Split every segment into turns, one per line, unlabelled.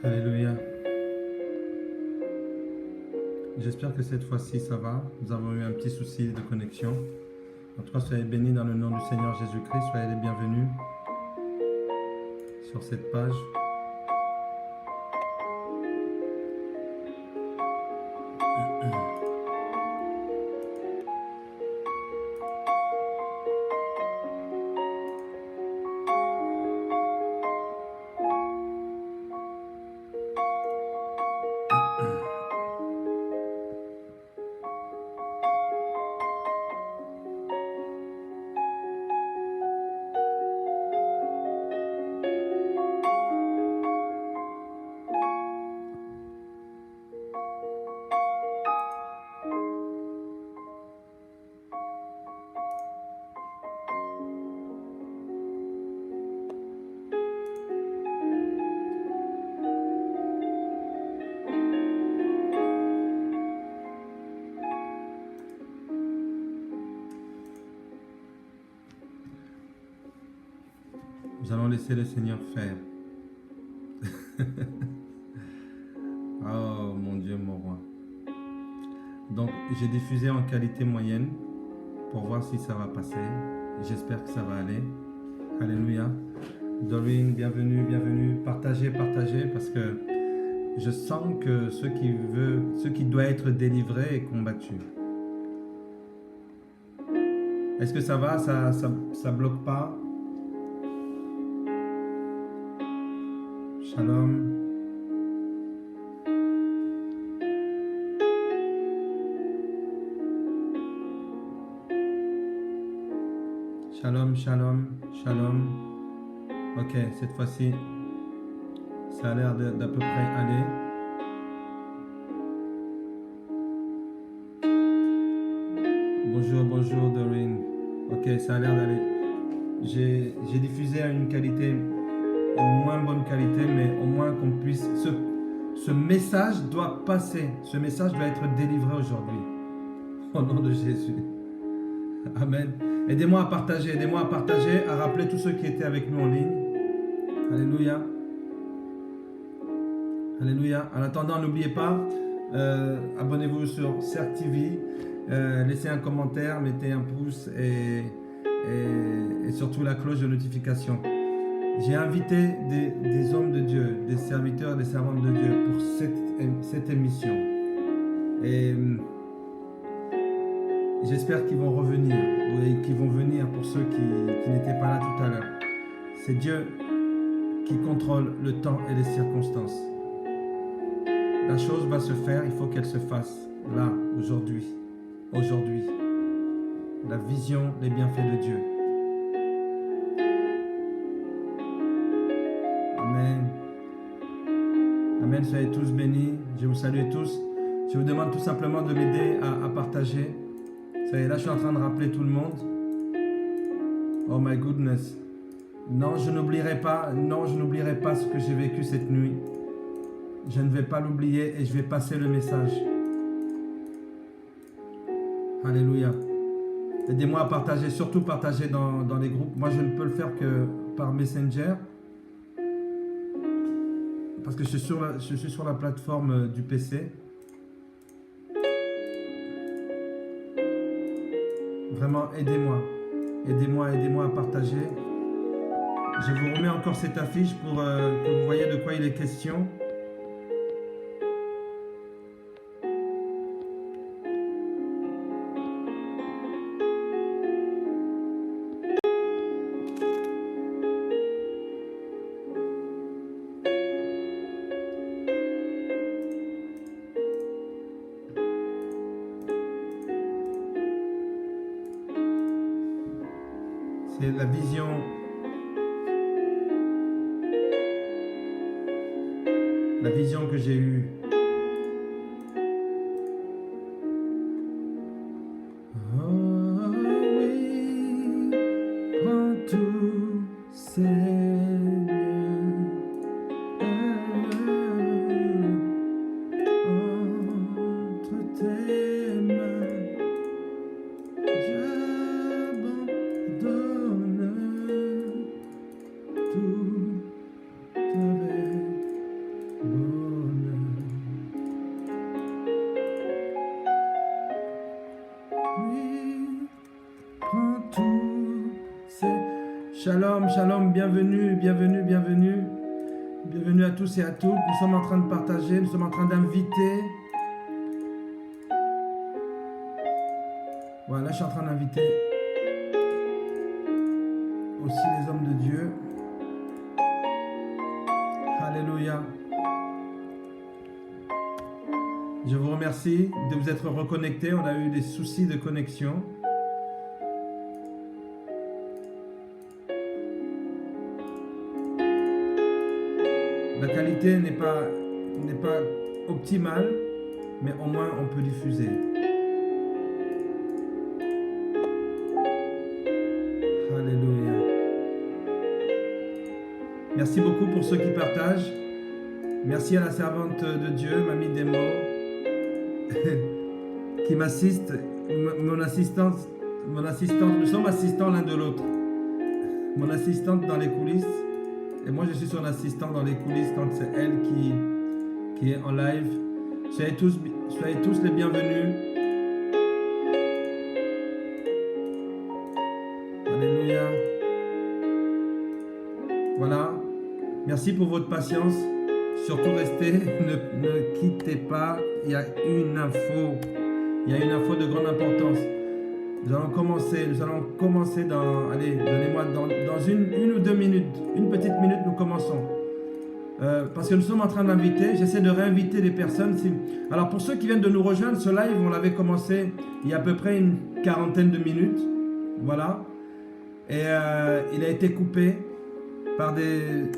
Alléluia. J'espère que cette fois-ci ça va. Nous avons eu un petit souci de connexion. En tout cas, soyez bénis dans le nom du Seigneur Jésus-Christ. Soyez les bienvenus sur cette page. Nous allons laisser le Seigneur faire. Oh mon Dieu, mon roi. Donc, j'ai diffusé en qualité moyenne pour voir si ça va passer. J'espère que ça va aller. Alléluia. Doreen, bienvenue, bienvenue. Partagez, partagez, parce que je sens que ce qui doit être délivré est combattu. Est-ce que ça va? Ça bloque pas? Shalom. Shalom, shalom, shalom. Ok, cette fois-ci, ça a l'air d'à peu près aller. Bonjour, bonjour Doreen. Ok, ça a l'air d'aller. J'ai diffusé à une qualité, une moins bonne qualité, mais au moins qu'on puisse... Ce message doit passer. Ce message doit être délivré aujourd'hui. Au nom de Jésus. Amen. Aidez-moi à partager, à rappeler tous ceux qui étaient avec nous en ligne. Alléluia. Alléluia. En attendant, n'oubliez pas, abonnez-vous sur CERC TV, laissez un commentaire, mettez un pouce et surtout la cloche de notification. J'ai invité des hommes de Dieu, des serviteurs et des servantes de Dieu pour cette émission. Et j'espère qu'ils vont revenir, et qu'ils vont venir pour ceux qui n'étaient pas là tout à l'heure. C'est Dieu qui contrôle le temps et les circonstances. La chose va se faire, il faut qu'elle se fasse là, aujourd'hui. Aujourd'hui. La vision, les bienfaits de Dieu. Amen. Amen, soyez tous bénis. Je vous salue tous. Je vous demande tout simplement de m'aider à partager. Ça y est, là je suis en train de rappeler tout le monde. Oh my goodness. Non, je n'oublierai pas ce que j'ai vécu cette nuit. Je ne vais pas l'oublier et je vais passer le message. Alléluia. Aidez-moi à partager, surtout partager dans les groupes. Moi, je ne peux le faire que par Messenger. Parce que je suis sur la plateforme du PC. Vraiment, aidez-moi. Aidez-moi à partager. Je vous remets encore cette affiche pour que vous voyez de quoi il est question. C'est la vision que j'ai eue. Oh oui, prends tout, Seigneur, entre tes mains, j'abandonne tout avec Shalom, shalom, bienvenue, bienvenue, bienvenue. Bienvenue à tous et à toutes. Nous sommes en train de partager, nous sommes en train d'inviter. Voilà, je suis en train d'inviter aussi les hommes de Dieu. Alléluia. Je vous remercie de vous être reconnectés. On a eu des soucis de connexion. La qualité n'est pas optimale, mais au moins on peut diffuser. Alléluia. Merci beaucoup pour ceux qui partagent. Merci à la servante de Dieu, Mamie Demo, qui m'assiste. Mon assistante, nous sommes assistants l'un de l'autre. Mon assistante dans les coulisses. Et moi, je suis son assistant dans les coulisses quand c'est elle qui est en live. Soyez tous les bienvenus. Alléluia. Voilà. Merci pour votre patience. Surtout restez, ne quittez pas. Il y a une info. Il y a une info de grande importance. Nous allons commencer dans, allez, donnez-moi dans une ou deux minutes, une petite minute, nous commençons. Parce que nous sommes en train d'inviter, j'essaie de réinviter les personnes. Alors pour ceux qui viennent de nous rejoindre, ce live, on l'avait commencé il y a à peu près une quarantaine de minutes. Voilà. Et il a été coupé par des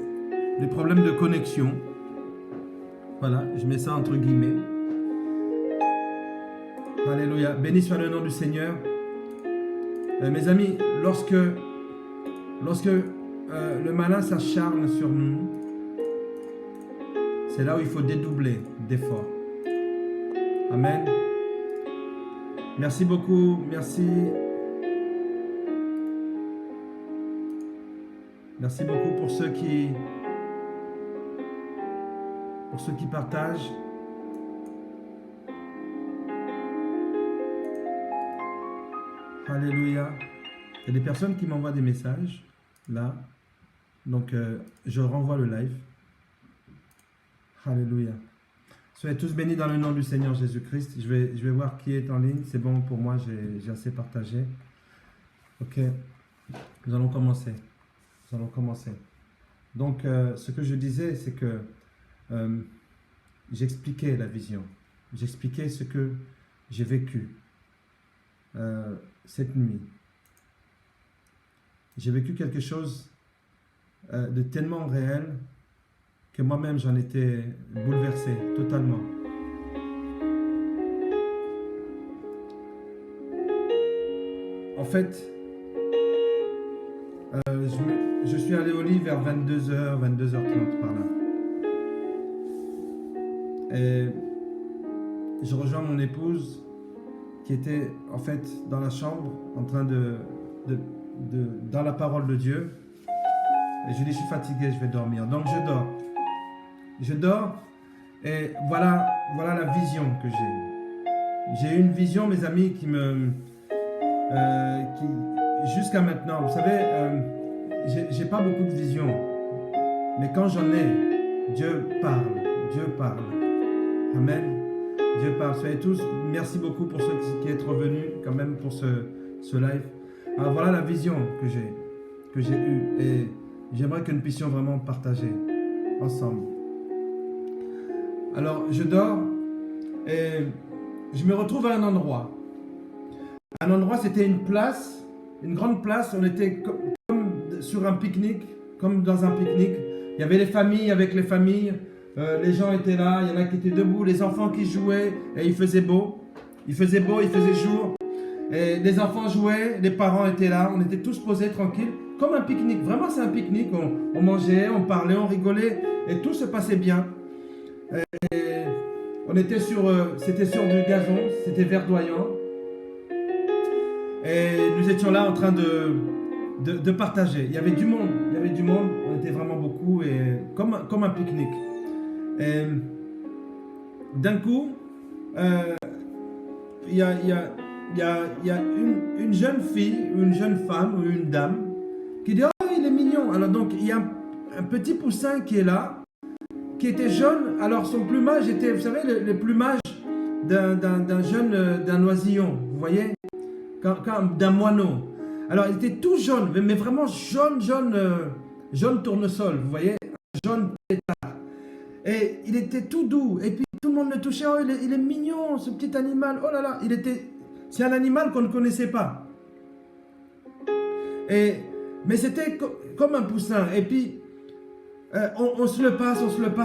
problèmes de connexion. Voilà, je mets ça entre guillemets. Alléluia. Béni soit le nom du Seigneur. Mes amis, lorsque le malin s'acharne sur nous, c'est là où il faut dédoubler d'efforts. Amen. Merci beaucoup. Merci. Merci beaucoup pour ceux qui partagent. Alléluia. Il y a des personnes qui m'envoient des messages, là. Donc, je renvoie le live. Alléluia. Soyez tous bénis dans le nom du Seigneur Jésus-Christ. Je vais voir qui est en ligne. C'est bon pour moi, j'ai assez partagé. Ok. Nous allons commencer. Donc, ce que je disais, c'est que j'expliquais la vision. J'expliquais ce que j'ai vécu. Cette nuit, j'ai vécu quelque chose de tellement réel que moi-même j'en étais bouleversé totalement. En fait, je suis allé au lit vers 22h, 22h30 par là. Et je rejoins mon épouse qui était en fait dans la chambre en train dans la parole de Dieu. Et je dis, je suis fatigué, je vais dormir. Donc je dors et voilà la vision que j'ai. J'ai eu une vision, mes amis, qui jusqu'à maintenant, vous savez, j'ai pas beaucoup de visions, mais quand j'en ai, Dieu parle. Amen. Dieu parle. Soyez tous, merci beaucoup pour ceux qui êtes revenus quand même pour ce live. Alors voilà la vision que j'ai eue et j'aimerais que nous puissions vraiment partager ensemble. Alors je dors et je me retrouve à un endroit. Un endroit, c'était une place, une grande place. On était comme sur un pique-nique, comme dans un pique-nique. Il y avait les familles avec les familles. Les gens étaient là, il y en a qui étaient debout, les enfants qui jouaient, et il faisait beau, il faisait jour, et les enfants jouaient, les parents étaient là, on était tous posés tranquilles, comme un pique-nique, vraiment c'est un pique-nique, on mangeait, on parlait, on rigolait, et tout se passait bien. Et on était c'était sur du gazon, c'était verdoyant, et nous étions là en train de partager. Il y avait du monde, on était vraiment beaucoup, et comme un pique-nique. Et d'un coup, il y a une jeune fille, ou une jeune femme, ou une dame, qui dit « Oh, il est non. Alors donc, il y a un petit poussin qui est là, qui était jaune. Alors son plumage était, vous savez, le plumage d'un oisillon, vous voyez, d'un moineau. Alors il était tout jaune, mais vraiment jaune tournesol, vous voyez, jaune pétard. Et il était tout doux, et puis tout le monde le touchait. Oh, il est mignon, ce petit animal. Oh là là, c'est un animal qu'on ne connaissait pas. Mais c'était comme un poussin. Et puis, on se le passe,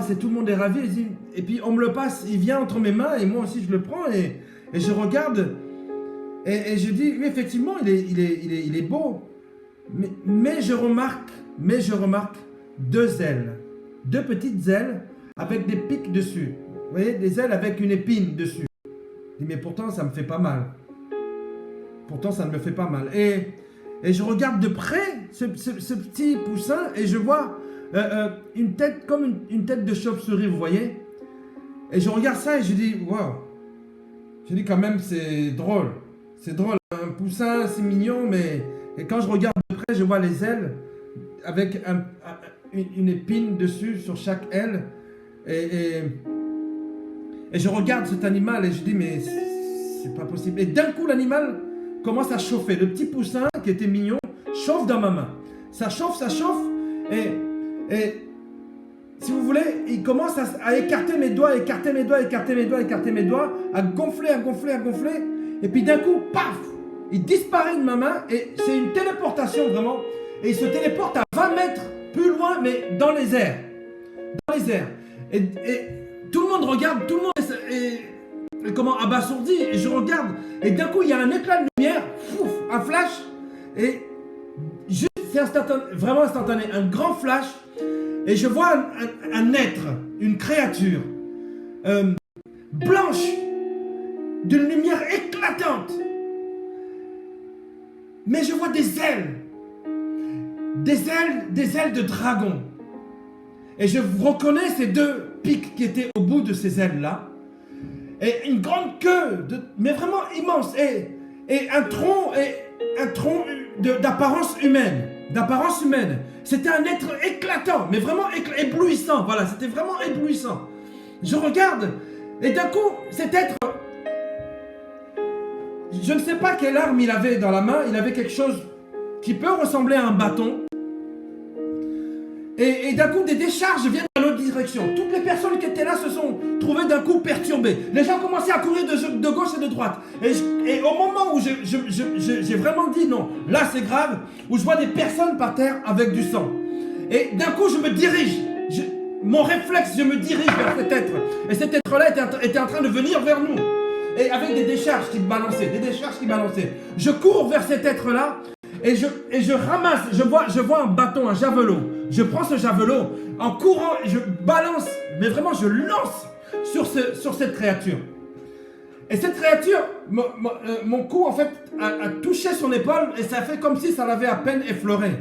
et tout le monde est ravi. Et puis, on me le passe, il vient entre mes mains, et moi aussi, je le prends, et je regarde, et je dis, oui, effectivement, il est beau. Mais je remarque deux ailes, deux petites ailes, avec des pics dessus. Vous voyez, des ailes avec une épine dessus. Je dis, mais pourtant, ça me fait pas mal. Pourtant, ça ne me fait pas mal. Et je regarde de près ce petit poussin et je vois une tête comme une tête de chauve-souris, vous voyez. Et je regarde ça et je dis, waouh. Je dis quand même, c'est drôle. C'est drôle. Un poussin, c'est mignon, mais et quand je regarde de près, je vois les ailes avec une épine dessus sur chaque aile. Et je regarde cet animal et je dis, mais c'est pas possible. Et d'un coup, l'animal commence à chauffer. Le petit poussin qui était mignon chauffe dans ma main. Ça chauffe. Et si vous voulez, il commence à écarter mes doigts, à gonfler. Et puis d'un coup, paf, il disparaît de ma main et c'est une téléportation vraiment. Et il se téléporte à 20 mètres plus loin, mais dans les airs. Et tout le monde regarde, tout le monde est comment abasourdi. Et je regarde, et d'un coup, il y a un éclat de lumière, un flash, et juste, c'est instantané, vraiment instantané, un grand flash, et je vois un être, une créature, blanche, d'une lumière éclatante. Mais je vois des ailes de dragon. Et je reconnais ces deux pics qui étaient au bout de ces ailes-là. Et une grande queue, mais vraiment immense. Et un tronc d'apparence humaine. C'était un être éclatant, mais vraiment éblouissant. Voilà, c'était vraiment éblouissant. Je regarde, et d'un coup, cet être, je ne sais pas quelle arme il avait dans la main. Il avait quelque chose qui peut ressembler à un bâton. Et d'un coup, des décharges viennent dans l'autre direction. Toutes les personnes qui étaient là se sont trouvées d'un coup perturbées. Les gens commençaient à courir de gauche et de droite. Et au moment où j'ai vraiment dit non, là c'est grave, où je vois des personnes par terre avec du sang. Et d'un coup, je me dirige. Mon réflexe, je me dirige vers cet être. Et cet être-là était en train de venir vers nous. Et avec des décharges qui balançaient. Je cours vers cet être-là. Et je ramasse, je vois un bâton, un javelot. Je prends ce javelot, en courant, je balance, mais vraiment je lance sur cette créature. Et cette créature, mon coup en fait a touché son épaule et ça fait comme si ça l'avait à peine effleuré.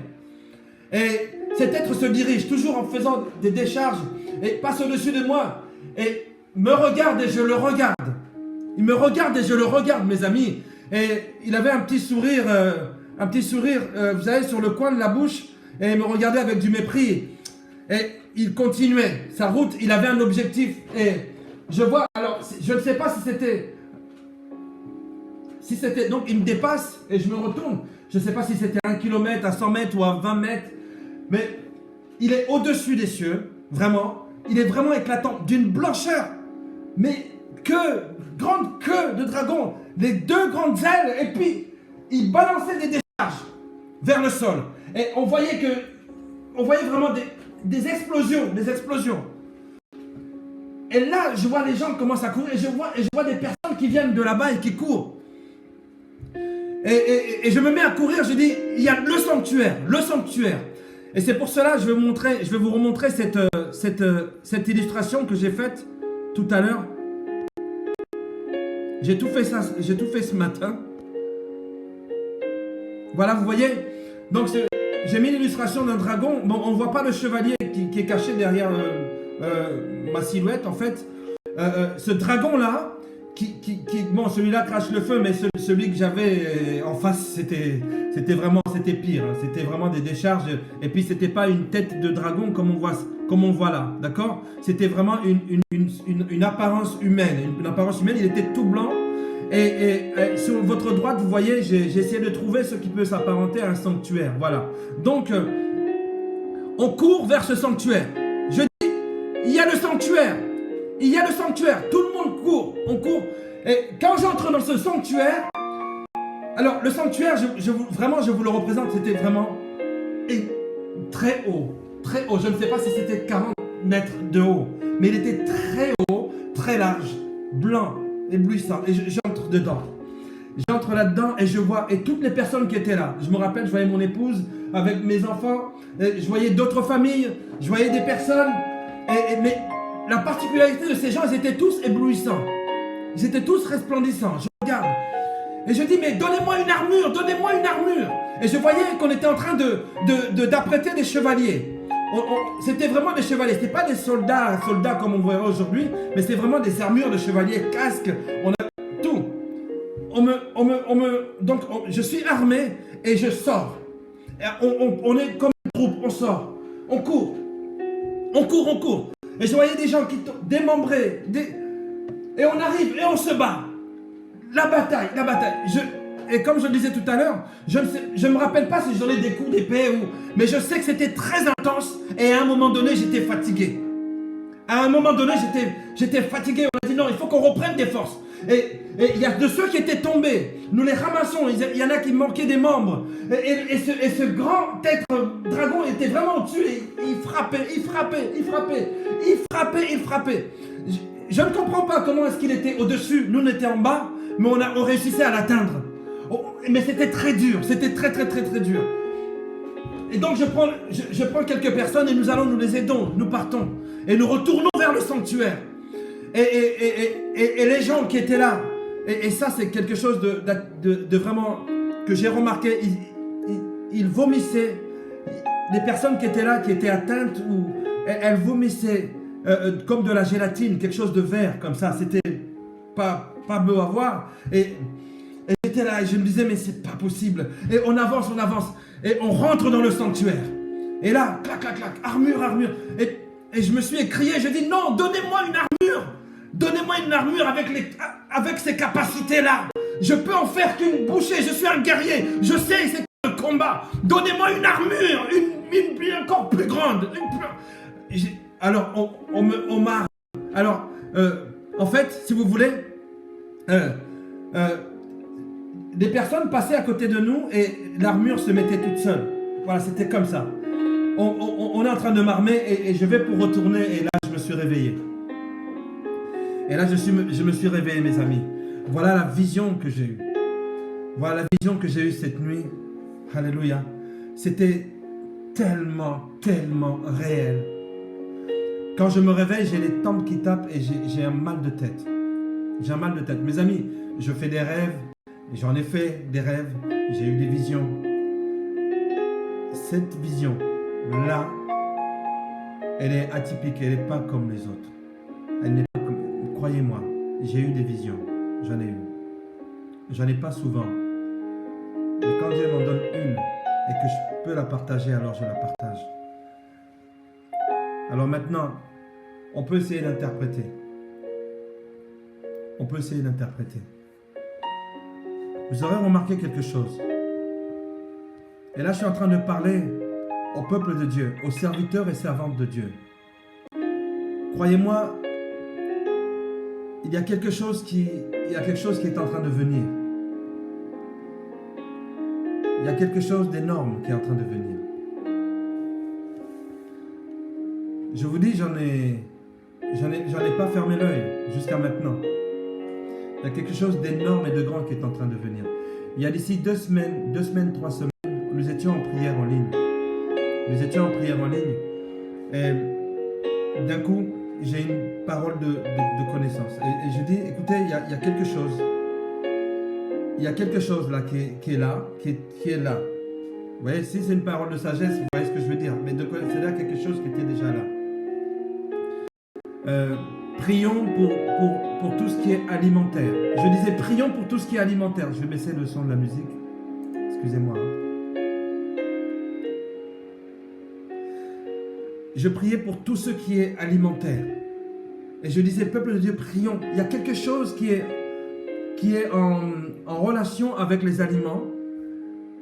Et cet être se dirige, toujours en faisant des décharges, et passe au-dessus de moi, et me regarde et je le regarde. Il me regarde et je le regarde, mes amis. Et il avait un petit sourire, vous savez, sur le coin de la bouche, et il me regardait avec du mépris. Et il continuait sa route, il avait un objectif. Et je vois, alors, je ne sais pas si c'était, donc il me dépasse, et je me retourne. Je ne sais pas si c'était 1 kilomètre, à 100 mètres ou à 20 mètres. Mais il est au-dessus des cieux, vraiment. Il est vraiment éclatant, d'une blancheur. Mais grande queue de dragon, les deux grandes ailes, et puis il balançait des décharges vers le sol. Et on voyait vraiment des explosions. Et là, je vois les gens commencent à courir, et je vois des personnes qui viennent de là-bas et qui courent. Et je me mets à courir, je dis, il y a le sanctuaire. Et c'est pour cela, je vais vous remontrer cette illustration que j'ai faite tout à l'heure. J'ai tout fait ce matin. Voilà, vous voyez. Donc, j'ai mis l'illustration d'un dragon. Bon, on ne voit pas le chevalier qui est caché derrière ma silhouette, en fait. Ce dragon-là, bon, celui-là crache le feu, mais celui que j'avais en face, c'était vraiment c'était pire. Hein. C'était vraiment des décharges. Et puis, c'était pas une tête de dragon comme on voit là. D'accord? C'était vraiment une apparence humaine. Une apparence humaine, il était tout blanc. Et sur votre droite, vous voyez, j'ai essayé de trouver ce qui peut s'apparenter à un sanctuaire. Voilà. Donc, on court vers ce sanctuaire. Je dis, il y a le sanctuaire. Il y a le sanctuaire. Tout le monde court. On court. Et quand j'entre dans ce sanctuaire, alors le sanctuaire, vraiment, je vous le représente, c'était vraiment très haut. Très haut. Je ne sais pas si c'était 40 mètres de haut. Mais il était très haut, très large, blanc, éblouissant. Et j'entre dedans. J'entre là-dedans et je vois, et toutes les personnes qui étaient là, je me rappelle, je voyais mon épouse avec mes enfants, je voyais d'autres familles, je voyais des personnes, mais la particularité de ces gens, ils étaient tous éblouissants, ils étaient tous resplendissants. Je regarde et je dis, mais donnez-moi une armure, donnez-moi une armure. Et je voyais qu'on était en train d'apprêter des chevaliers. C'était vraiment des chevaliers, c'était pas des soldats comme on verra aujourd'hui, mais c'était vraiment des armures de chevaliers, casques, on a tout. Donc je suis armé et je sors. On est comme un groupe, on sort, on court. Et je voyais des gens qui démembrés, et on arrive et on se bat. La bataille. Et comme je le disais tout à l'heure, je ne me rappelle pas si j'en ai des coups d'épée mais je sais que c'était très intense et à un moment donné j'étais fatigué. À un moment donné j'étais fatigué. On a dit non, il faut qu'on reprenne des forces. Et il y a de ceux qui étaient tombés, nous les ramassons, il y en a qui manquaient des membres. Et ce grand être dragon était vraiment au-dessus, et il frappait. Je ne comprends pas comment est-ce qu'il était au-dessus, nous on était en bas, mais on réussissait à l'atteindre. Mais c'était très dur, c'était très dur. Et donc je prends quelques personnes et nous allons, nous les aidons, nous partons. Et nous retournons vers le sanctuaire. Et les gens qui étaient là, et ça c'est quelque chose de vraiment que j'ai remarqué, ils vomissaient. Les personnes qui étaient là, qui étaient atteintes, elles vomissaient comme de la gélatine, quelque chose de vert comme ça. C'était pas beau à voir. Et j'étais là et je me disais mais c'est pas possible. Et on avance. Et on rentre dans le sanctuaire. Et là, clac, armure. Et je me suis écrié, je dis non, donnez-moi une armure. Donnez-moi une armure avec ces capacités-là. Je peux en faire qu'une bouchée, je suis un guerrier. Je sais, c'est le combat. Donnez-moi une armure, une encore plus grande. Alors, on m'a... Alors, en fait, si vous voulez, des personnes passaient à côté de nous et l'armure se mettait toute seule. Voilà, c'était comme ça. On est en train de m'armer et je vais pour retourner et là, je me suis réveillé. Et là, je me suis réveillé, mes amis. Voilà la vision que j'ai eue. Voilà la vision que j'ai eue cette nuit. Alléluia. C'était tellement réel. Quand je me réveille, j'ai les tempes qui tapent et j'ai un mal de tête. J'ai un mal de tête. Mes amis, je fais des rêves. J'en ai fait des rêves. J'ai eu des visions. Cette vision-là, elle est atypique. Elle n'est pas comme les autres. Elle n'est pas comme... Croyez-moi, j'ai eu des visions. J'en ai eu. J'en ai pas souvent. Mais quand Dieu m'en donne une et que je peux la partager, alors je la partage. Alors maintenant, on peut essayer d'interpréter. Vous aurez remarqué quelque chose. Et là, je suis en train de parler au peuple de Dieu, aux serviteurs et servantes de Dieu. Croyez-moi, il y a quelque chose qui est en train de venir. Il y a quelque chose d'énorme qui est en train de venir. Je vous dis, j'en ai pas fermé l'œil jusqu'à maintenant. Il y a quelque chose d'énorme et de grand qui est en train de venir. Il y a d'ici 2 semaines, 3 semaines, nous étions en prière en ligne. Et d'un coup, j'ai une parole de connaissance. Et je dis, écoutez, il y a quelque chose. Il y a quelque chose là qui est là. Vous voyez, si c'est une parole de sagesse, vous voyez ce que je veux dire. Mais c'est là quelque chose qui était déjà là. Prions pour tout ce qui est alimentaire. Je disais, prions pour tout ce qui est alimentaire. Je vais baisser le son de la musique. Excusez-moi. je priais pour tout ce qui est alimentaire. Et je disais, peuple de Dieu, prions. Il y a quelque chose qui est en relation avec les aliments.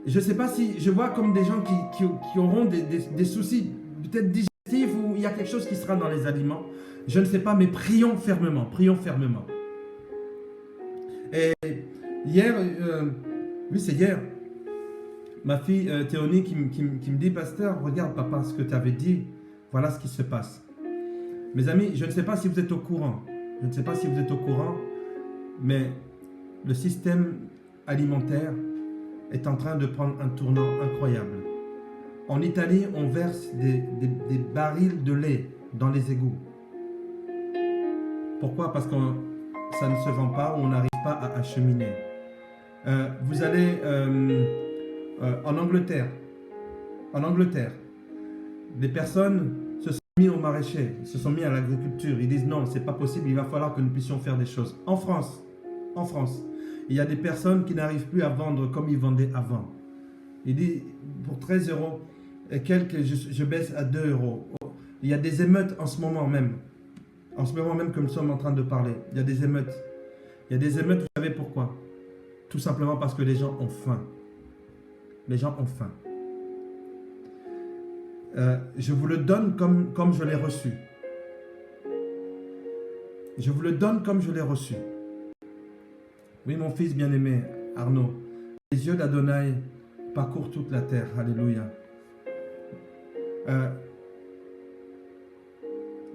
Je ne sais pas si je vois comme des gens qui auront des soucis peut-être digestifs ou il y a quelque chose qui sera dans les aliments. Je ne sais pas, mais prions fermement, prions fermement. Et hier, oui c'est hier, ma fille Théonie qui me dit, pasteur, regarde papa ce que tu avais dit, voilà ce qui se passe. Mes amis, je ne sais pas si vous êtes au courant, mais le système alimentaire est en train de prendre un tournant incroyable. En Italie, on verse des barils de lait dans les égouts. Pourquoi? Parce que ça ne se vend pas ou on n'arrive pas à acheminer. Vous allez en Angleterre, des personnes se sont mis au maraîcher, se sont mis à l'agriculture. Ils disent non, c'est pas possible, il va falloir que nous puissions faire des choses. En France, il y a des personnes qui n'arrivent plus à vendre comme ils vendaient avant. Il dit pour 13 euros et quelques, je baisse à 2 euros. Il y a des émeutes en ce moment même. En ce moment même que nous sommes en train de parler, il y a des émeutes. Il y a des émeutes, vous savez pourquoi? Tout simplement parce que les gens ont faim. Les gens ont faim. Je vous le donne comme je l'ai reçu. Je vous le donne comme je l'ai reçu. Oui, mon fils bien-aimé, Arnaud, les yeux d'Adonai parcourent toute la terre. Alléluia.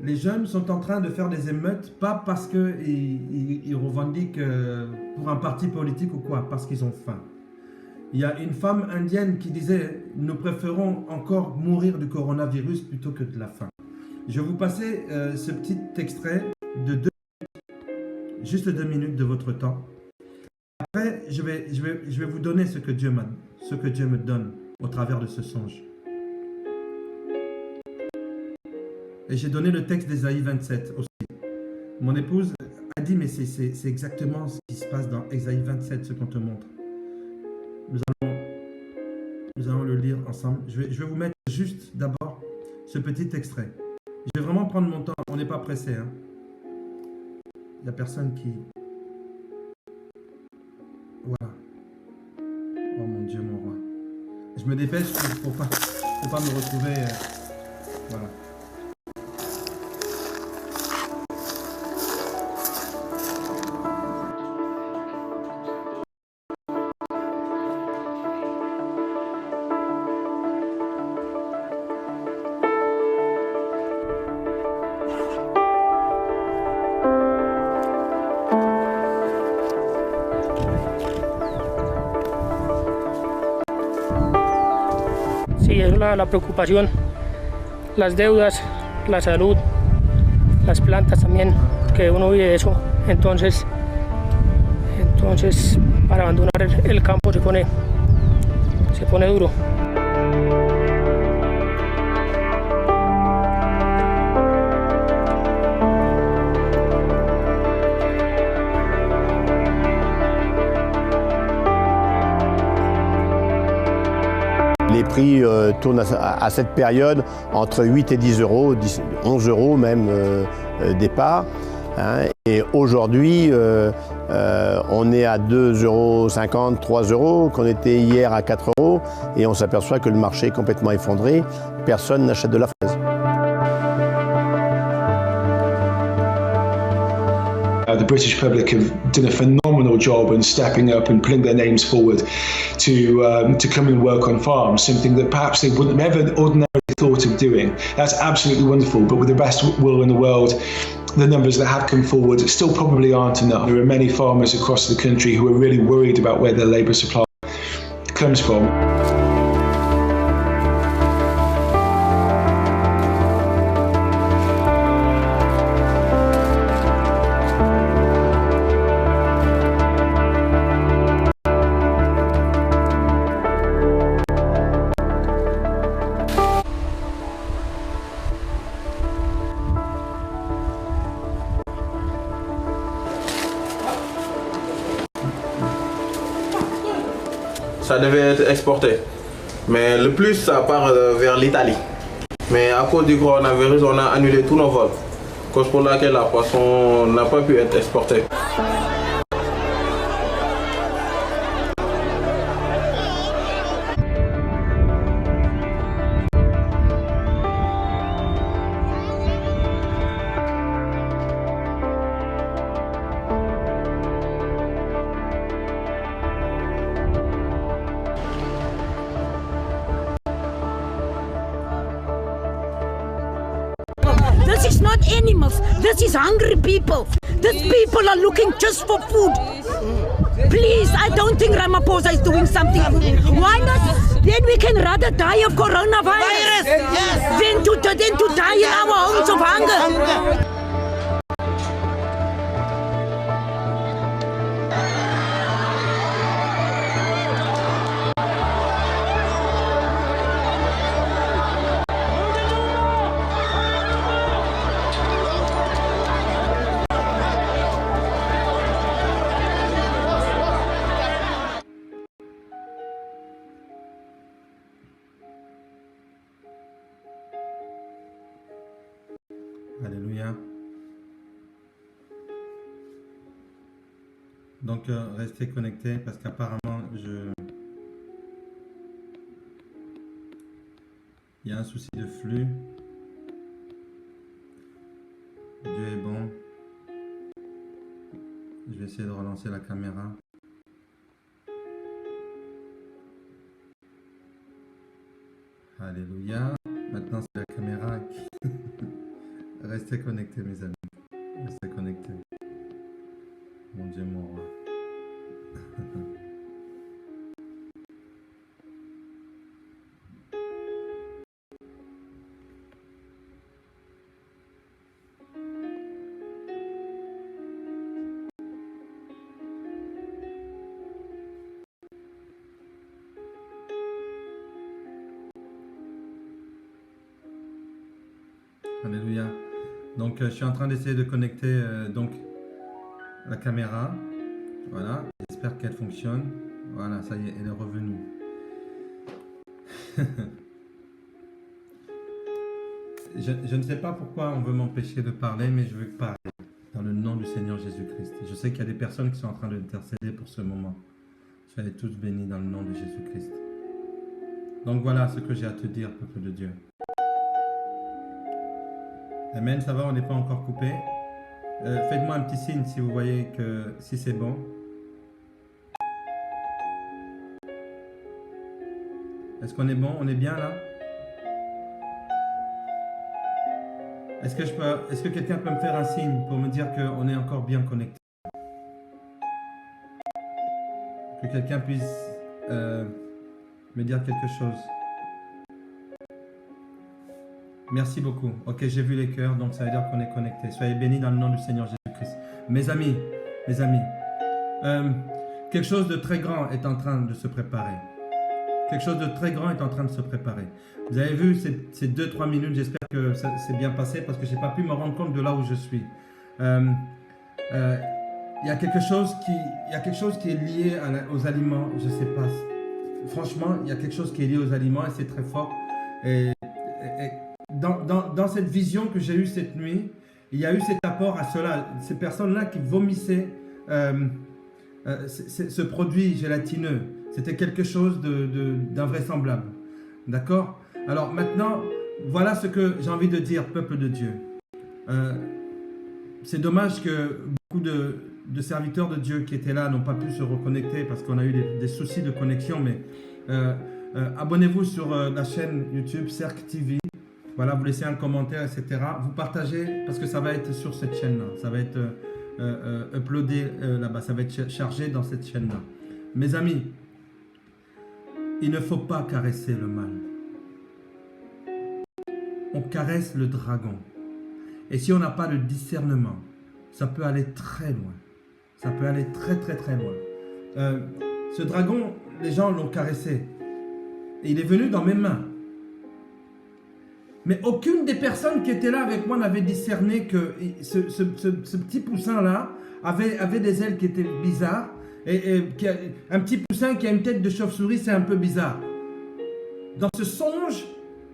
Les jeunes sont en train de faire des émeutes, pas parce qu'ils revendiquent pour un parti politique ou quoi, parce qu'ils ont faim. Il y a une femme indienne qui disait « Nous préférons encore mourir du coronavirus plutôt que de la faim ». Je vais vous passer ce petit extrait de juste 2 minutes de votre temps. Après, je vais vous donner ce que Dieu me donne au travers de ce songe. Et j'ai donné le texte d'Ésaïe 27 aussi. Mon épouse a dit, mais c'est exactement ce qui se passe dans Ésaïe 27, ce qu'on te montre. Nous allons le lire ensemble. Je vais vous mettre juste d'abord ce petit extrait. Je vais vraiment prendre mon temps, on n'est pas pressé. Hein. Il n'y a personne qui... Voilà. Oh mon Dieu, mon roi. Je me dépêche pour pas me retrouver... Voilà.
Sí, es la preocupación, las deudas, la salud, las plantas también, que uno vive de eso. Entonces para abandonar el campo se pone duro.
Les prix tournent à cette période entre 8 et 10 euros, 11 euros même départ. Hein, et aujourd'hui, on est à 2,50 euros, 3 euros, qu'on était hier à 4 euros, et on s'aperçoit que le marché est complètement effondré. Personne n'achète de la fraise.
The British public have done a phenomenal job in stepping up and putting their names forward to come and work on farms, something that perhaps they wouldn't have ever ordinarily thought of doing. That's absolutely wonderful, but with the best will in the world, the numbers that have come forward still probably aren't enough. There are many farmers across the country who are really worried about where their labour supply comes from.
Ça devait être exporté. Mais le plus, ça part vers l'Italie. Mais à cause du coronavirus, on a annulé tous nos vols. Cause pour laquelle la poisson n'a pas pu être exportée.
This is not animals. This is hungry people. These people are looking just for food. Please, I don't think Ramaphosa is doing something. Why not? Then we can rather die of coronavirus than to die in our homes of hunger.
Alléluia. Donc restez connectés parce qu'apparemment il y a un souci de flux. Dieu est bon. Je vais essayer de relancer la caméra. Alléluia. Maintenant c'est la caméra qui... Restez connectés mes amis. Restez connectés. Mon Dieu, mon roi. Alléluia. Donc je suis en train d'essayer de connecter donc la caméra. Voilà, j'espère qu'elle fonctionne. Voilà, ça y est, elle est revenue. je ne sais pas pourquoi on veut m'empêcher de parler, mais je veux parler dans le nom du Seigneur Jésus-Christ. Je sais qu'il y a des personnes qui sont en train d'intercéder pour ce moment. Soyez tous bénis dans le nom de Jésus-Christ. Donc voilà ce que j'ai à te dire, peuple de Dieu. Amen, ça va, on n'est pas encore coupé. Faites-moi un petit signe si vous voyez que si c'est bon. Est-ce qu'on est bon? On est bien là? Est-ce que quelqu'un peut me faire un signe pour me dire qu'on est encore bien connecté? Que quelqu'un puisse me dire quelque chose. Merci beaucoup. Ok, j'ai vu les cœurs, donc ça veut dire qu'on est connecté. Soyez bénis dans le nom du Seigneur Jésus-Christ. Mes amis, quelque chose de très grand est en train de se préparer. Quelque chose de très grand est en train de se préparer. Vous avez vu ces 2-3 minutes, j'espère que ça s'est bien passé parce que je n'ai pas pu me rendre compte de là où je suis. Il y a quelque chose qui est lié aux aliments, je ne sais pas. Franchement, il y a quelque chose qui est lié aux aliments et c'est très fort. Et dans cette vision que j'ai eue cette nuit, il y a eu cet apport à cela, ces personnes-là qui vomissaient ce produit gélatineux. C'était quelque chose d'invraisemblable. D'accord? Alors maintenant, voilà ce que j'ai envie de dire, peuple de Dieu. C'est dommage que beaucoup de serviteurs de Dieu qui étaient là n'ont pas pu se reconnecter parce qu'on a eu des soucis de connexion, mais abonnez-vous sur la chaîne YouTube Cercle TV. Voilà, vous laissez un commentaire, etc. Vous partagez parce que ça va être sur cette chaîne-là. Ça va être uploadé là-bas. Ça va être chargé dans cette chaîne-là. Mes amis, il ne faut pas caresser le mal. On caresse le dragon. Et si on n'a pas de discernement, ça peut aller très loin. Ça peut aller très loin. Ce dragon, les gens l'ont caressé. Et il est venu dans mes mains. Mais aucune des personnes qui étaient là avec moi n'avait discerné que ce petit poussin-là avait des ailes qui étaient bizarres. Un petit poussin qui a une tête de chauve-souris, c'est un peu bizarre. Dans ce songe,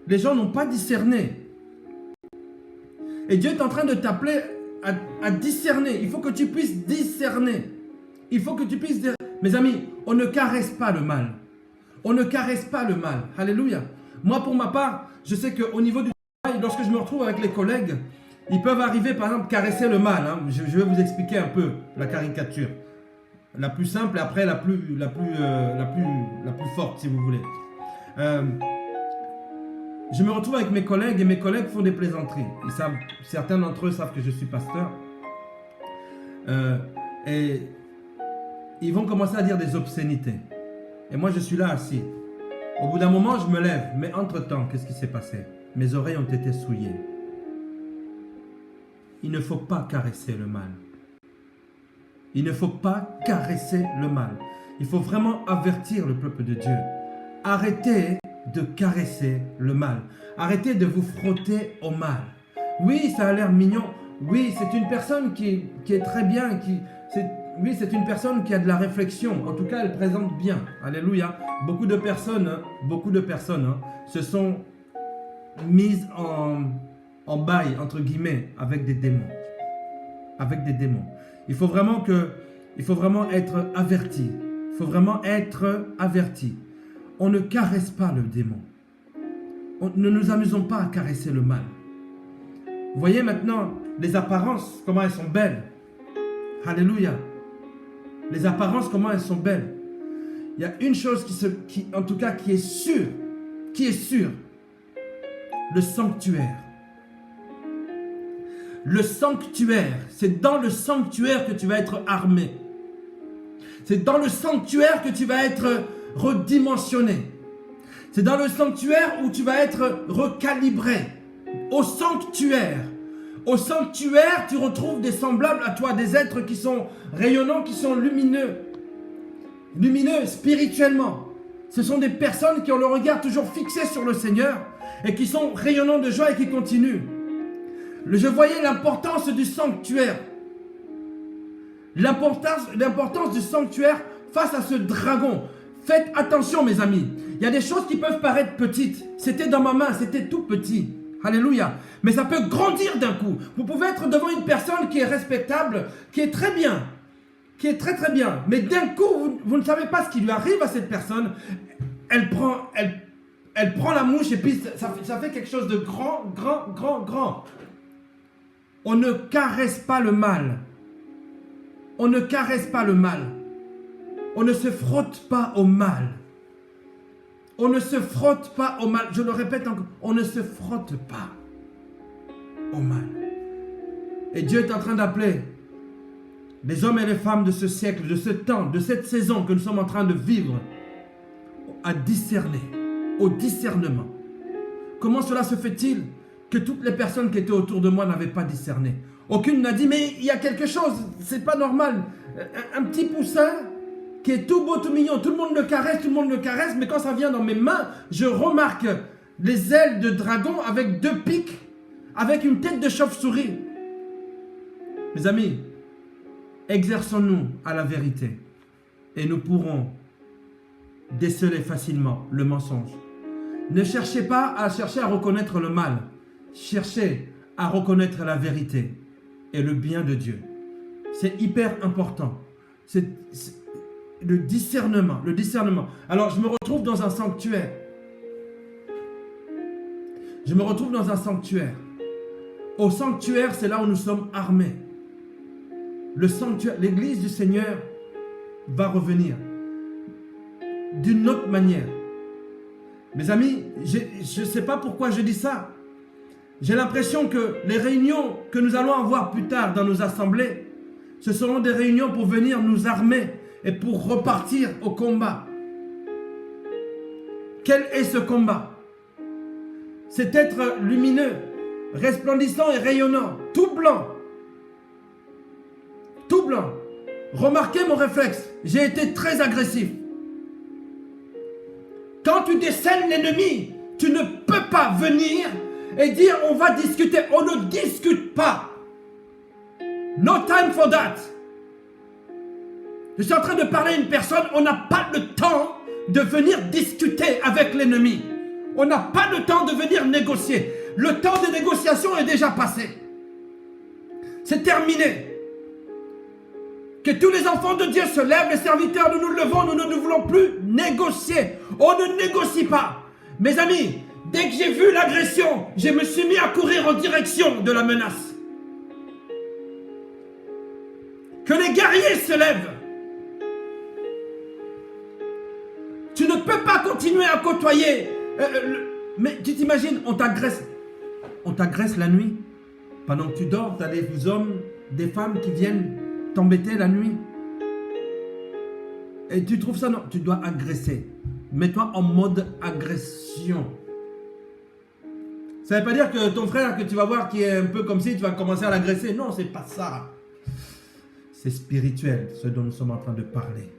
Les gens n'ont pas discerné. Et Dieu est en train de t'appeler à discerner. Il faut que tu puisses discerner. Il faut que tu puisses dire, mes amis, on ne caresse pas le mal. On ne caresse pas le mal. Alléluia. Moi, pour ma part, je sais qu'au niveau du travail, lorsque je me retrouve avec les collègues, ils peuvent arriver, par exemple, caresser le mal. Hein. Je vais vous expliquer un peu la caricature. La plus simple et après la plus forte, si vous voulez. Je me retrouve avec mes collègues et mes collègues font des plaisanteries. Ils savent, certains d'entre eux savent que je suis pasteur. Et ils vont commencer à dire des obscénités. Et moi, je suis là assis. Au bout d'un moment, je me lève. Mais entre-temps, qu'est-ce qui s'est passé? Mes oreilles ont été souillées. Il ne faut pas caresser le mal. Il ne faut pas caresser le mal. Il faut vraiment avertir le peuple de Dieu. Arrêtez de caresser le mal. Arrêtez de vous frotter au mal. Oui, ça a l'air mignon. Oui, c'est une personne qui est très bien. Oui, c'est une personne qui a de la réflexion. En tout cas, elle présente bien. Alléluia. Beaucoup de personnes se sont mises en bail, entre guillemets, avec des démons. Avec des démons. Il faut vraiment être averti. Il faut vraiment être averti. On ne caresse pas le démon. Ne nous amusons pas à caresser le mal. Vous voyez maintenant les apparences, comment elles sont belles. Alléluia. Les apparences, comment elles sont belles. Il y a une chose qui est sûre. Qui est sûre. Le sanctuaire. Le sanctuaire. C'est dans le sanctuaire que tu vas être armé. C'est dans le sanctuaire que tu vas être redimensionné. C'est dans le sanctuaire où tu vas être recalibré. Au sanctuaire. Au sanctuaire, tu retrouves des semblables à toi, des êtres qui sont rayonnants, qui sont lumineux. Lumineux spirituellement. Ce sont des personnes qui ont le regard toujours fixé sur le Seigneur et qui sont rayonnants de joie et qui continuent. Je voyais l'importance du sanctuaire. L'importance du sanctuaire face à ce dragon. Faites attention, mes amis. Il y a des choses qui peuvent paraître petites. C'était dans ma main, c'était tout petit. Alléluia. Mais ça peut grandir d'un coup. Vous pouvez être devant une personne qui est respectable, qui est très bien, qui est très très bien. Mais d'un coup, vous ne savez pas ce qui lui arrive à cette personne. Elle prend la mouche et puis ça fait quelque chose de grand. On ne caresse pas le mal. On ne caresse pas le mal. On ne se frotte pas au mal. On ne se frotte pas au mal. Je le répète encore. On ne se frotte pas au mal. Et Dieu est en train d'appeler les hommes et les femmes de ce siècle, de ce temps, de cette saison que nous sommes en train de vivre à discerner, au discernement. Comment cela se fait-il que toutes les personnes qui étaient autour de moi n'avaient pas discerné? Aucune n'a dit, mais il y a quelque chose, c'est pas normal. Un petit poussin qui est tout beau, tout mignon, tout le monde le caresse, mais quand ça vient dans mes mains, je remarque les ailes de dragon avec 2 pics, avec une tête de chauve-souris. Mes amis, exerçons-nous à la vérité et nous pourrons déceler facilement le mensonge. Ne cherchez pas à reconnaître le mal. Cherchez à reconnaître la vérité et le bien de Dieu. C'est hyper important. C'est le discernement. Alors, je me retrouve dans un sanctuaire. Au sanctuaire, c'est là où nous sommes armés. Le sanctuaire, l'église du Seigneur va revenir d'une autre manière. Mes amis, je ne sais pas pourquoi je dis ça. J'ai l'impression que les réunions que nous allons avoir plus tard dans nos assemblées, ce seront des réunions pour venir nous armer et pour repartir au combat. Quel est ce combat? C'est être lumineux, resplendissant et rayonnant, tout blanc. Tout blanc. Remarquez mon réflexe, j'ai été très agressif. Quand tu décèles l'ennemi, tu ne peux pas venir et dire on va discuter. On ne discute pas. No time for that. Je suis en train de parler à une personne, on n'a pas le temps de venir discuter avec l'ennemi. On n'a pas le temps de venir négocier. Le temps de négociation est déjà passé. C'est terminé. Que tous les enfants de Dieu se lèvent, les serviteurs, nous nous levons, nous ne voulons plus négocier. On ne négocie pas. Mes amis, dès que j'ai vu l'agression, je me suis mis à courir en direction de la menace. Que les guerriers se lèvent. Tu ne peux pas continuer à côtoyer. Mais tu t'imagines, on t'agresse la nuit. Pendant que tu dors, tu as des hommes, des femmes qui viennent t'embêter la nuit. Et tu trouves ça? Non, tu dois agresser. Mets-toi en mode agression. Ça ne veut pas dire que ton frère que tu vas voir qui est un peu comme si tu vas commencer à l'agresser. Non, c'est pas ça. C'est spirituel, ce dont nous sommes en train de parler.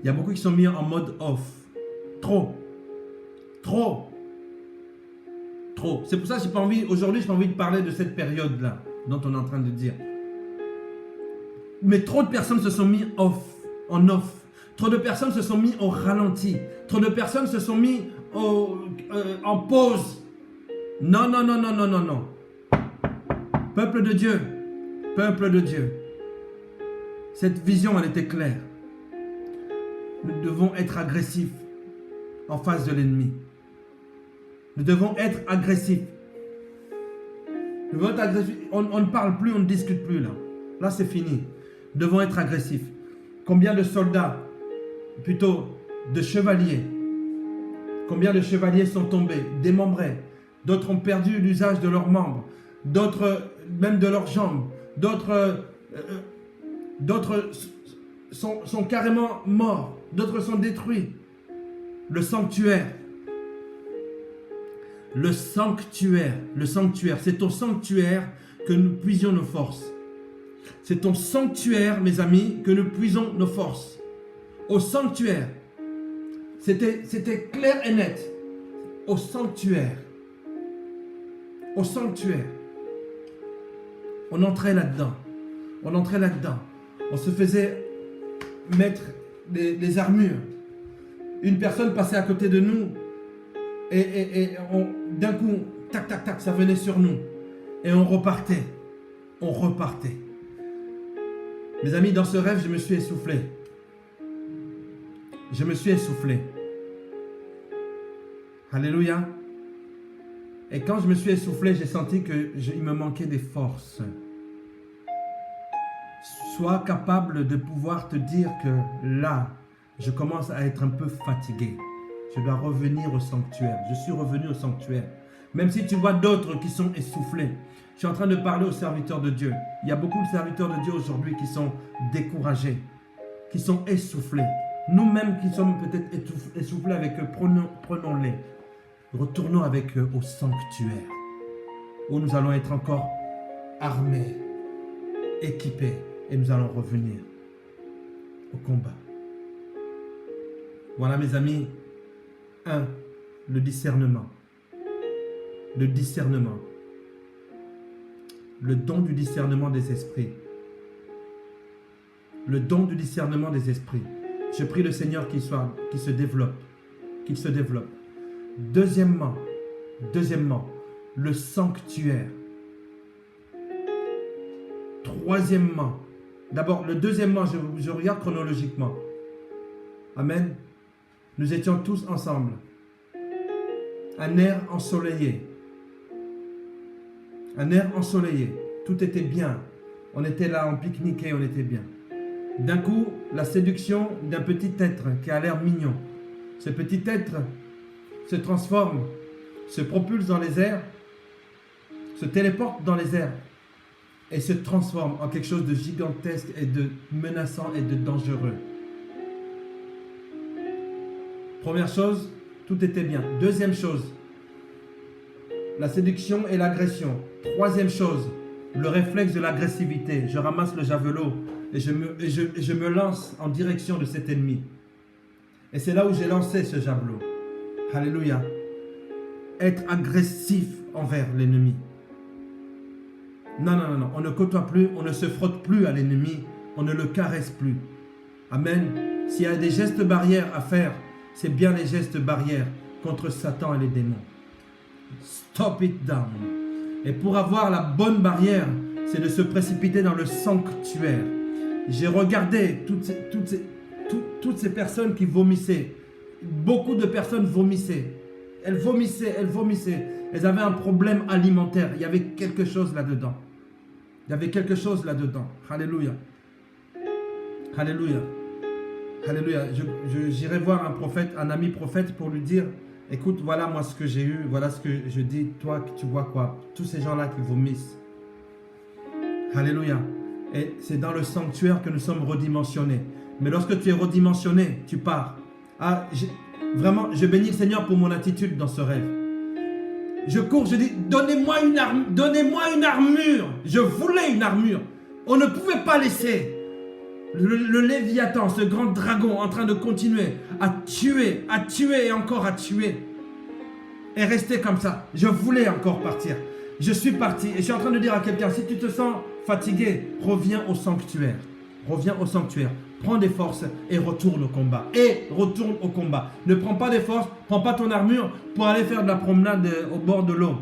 Il y a beaucoup qui sont mis en mode off. Trop. C'est pour ça que aujourd'hui, je n'ai pas envie de parler de cette période-là, dont on est en train de dire. Mais trop de personnes se sont mis en off. Trop de personnes se sont mis au ralenti. Trop de personnes se sont mis en pause. Non. Peuple de Dieu. Cette vision, elle était claire. Nous devons être agressifs en face de l'ennemi. Nous devons être agressifs. On ne parle plus, on ne discute plus là. Là, c'est fini. Nous devons être agressifs. Combien de soldats, plutôt de chevaliers, combien de chevaliers sont tombés, démembrés. D'autres ont perdu l'usage de leurs membres. D'autres, même de leurs jambes. D'autres sont carrément morts. D'autres sont détruits. Le sanctuaire, c'est au sanctuaire que nous puisions nos forces. C'est au sanctuaire, mes amis, que nous puisons nos forces. Au sanctuaire. C'était clair et net. Au sanctuaire. On entrait là-dedans. On se faisait mettre des armures. Une personne passait à côté de nous et d'un coup, tac, ça venait sur nous. Et on repartait. Mes amis, dans ce rêve, je me suis essoufflé. Alléluia. Et quand je me suis essoufflé, j'ai senti qu'il me manquait des forces. Sois capable de pouvoir te dire que là, je commence à être un peu fatigué. Je dois revenir au sanctuaire. Je suis revenu au sanctuaire. Même si tu vois d'autres qui sont essoufflés. Je suis en train de parler aux serviteurs de Dieu. Il y a beaucoup de serviteurs de Dieu aujourd'hui qui sont découragés, qui sont essoufflés. Nous-mêmes qui sommes peut-être essoufflés avec eux, prenons-les. Retournons avec eux au sanctuaire, où nous allons être encore armés, équipés, et nous allons revenir au combat. Voilà mes amis. 1. Le discernement. Le don du discernement des esprits. Je prie le Seigneur qu'il se développe. Deuxièmement, le sanctuaire. Troisièmement, d'abord, le deuxièmement, je regarde chronologiquement. Amen. Nous étions tous ensemble. Un air ensoleillé. Tout était bien. On était là, on pique-niquait, on était bien. D'un coup, la séduction d'un petit être qui a l'air mignon. Ce petit être se transforme, se propulse dans les airs, se téléporte dans les airs et se transforme en quelque chose de gigantesque et de menaçant et de dangereux. Première chose, tout était bien. Deuxième chose, la séduction et l'agression. Troisième chose, le réflexe de l'agressivité. Je ramasse le javelot et je me lance en direction de cet ennemi. Et c'est là où j'ai lancé ce javelot. Alléluia. Être agressif envers l'ennemi. Non. On ne côtoie plus, on ne se frotte plus à l'ennemi, on ne le caresse plus. Amen. S'il y a des gestes barrières à faire, c'est bien les gestes barrières. contre Satan et les démons. Stop it down. Et pour avoir la bonne barrière, c'est de se précipiter dans le sanctuaire. J'ai regardé toutes ces personnes qui vomissaient. Beaucoup de personnes vomissaient. Elles vomissaient. Elles avaient un problème alimentaire. Il y avait quelque chose là-dedans. Alléluia. Alléluia. Alléluia. J'irai voir un prophète, un ami prophète pour lui dire, écoute, voilà moi ce que j'ai eu, voilà ce que je dis, toi tu vois quoi? Tous ces gens-là qui vomissent. Alléluia. Et c'est dans le sanctuaire que nous sommes redimensionnés. Mais lorsque tu es redimensionné, tu pars. Ah, vraiment, je bénis le Seigneur pour mon attitude dans ce rêve. Je cours, je dis, donnez-moi une armure. Je voulais une armure. On ne pouvait pas laisser le Léviathan, ce grand dragon, en train de continuer à tuer et encore à tuer. Et rester comme ça. Je voulais encore partir. Je suis parti et je suis en train de dire à quelqu'un, si tu te sens fatigué, reviens au sanctuaire. Prends des forces et retourne au combat. Ne prends pas des forces, prends pas ton armure pour aller faire de la promenade au bord de l'eau.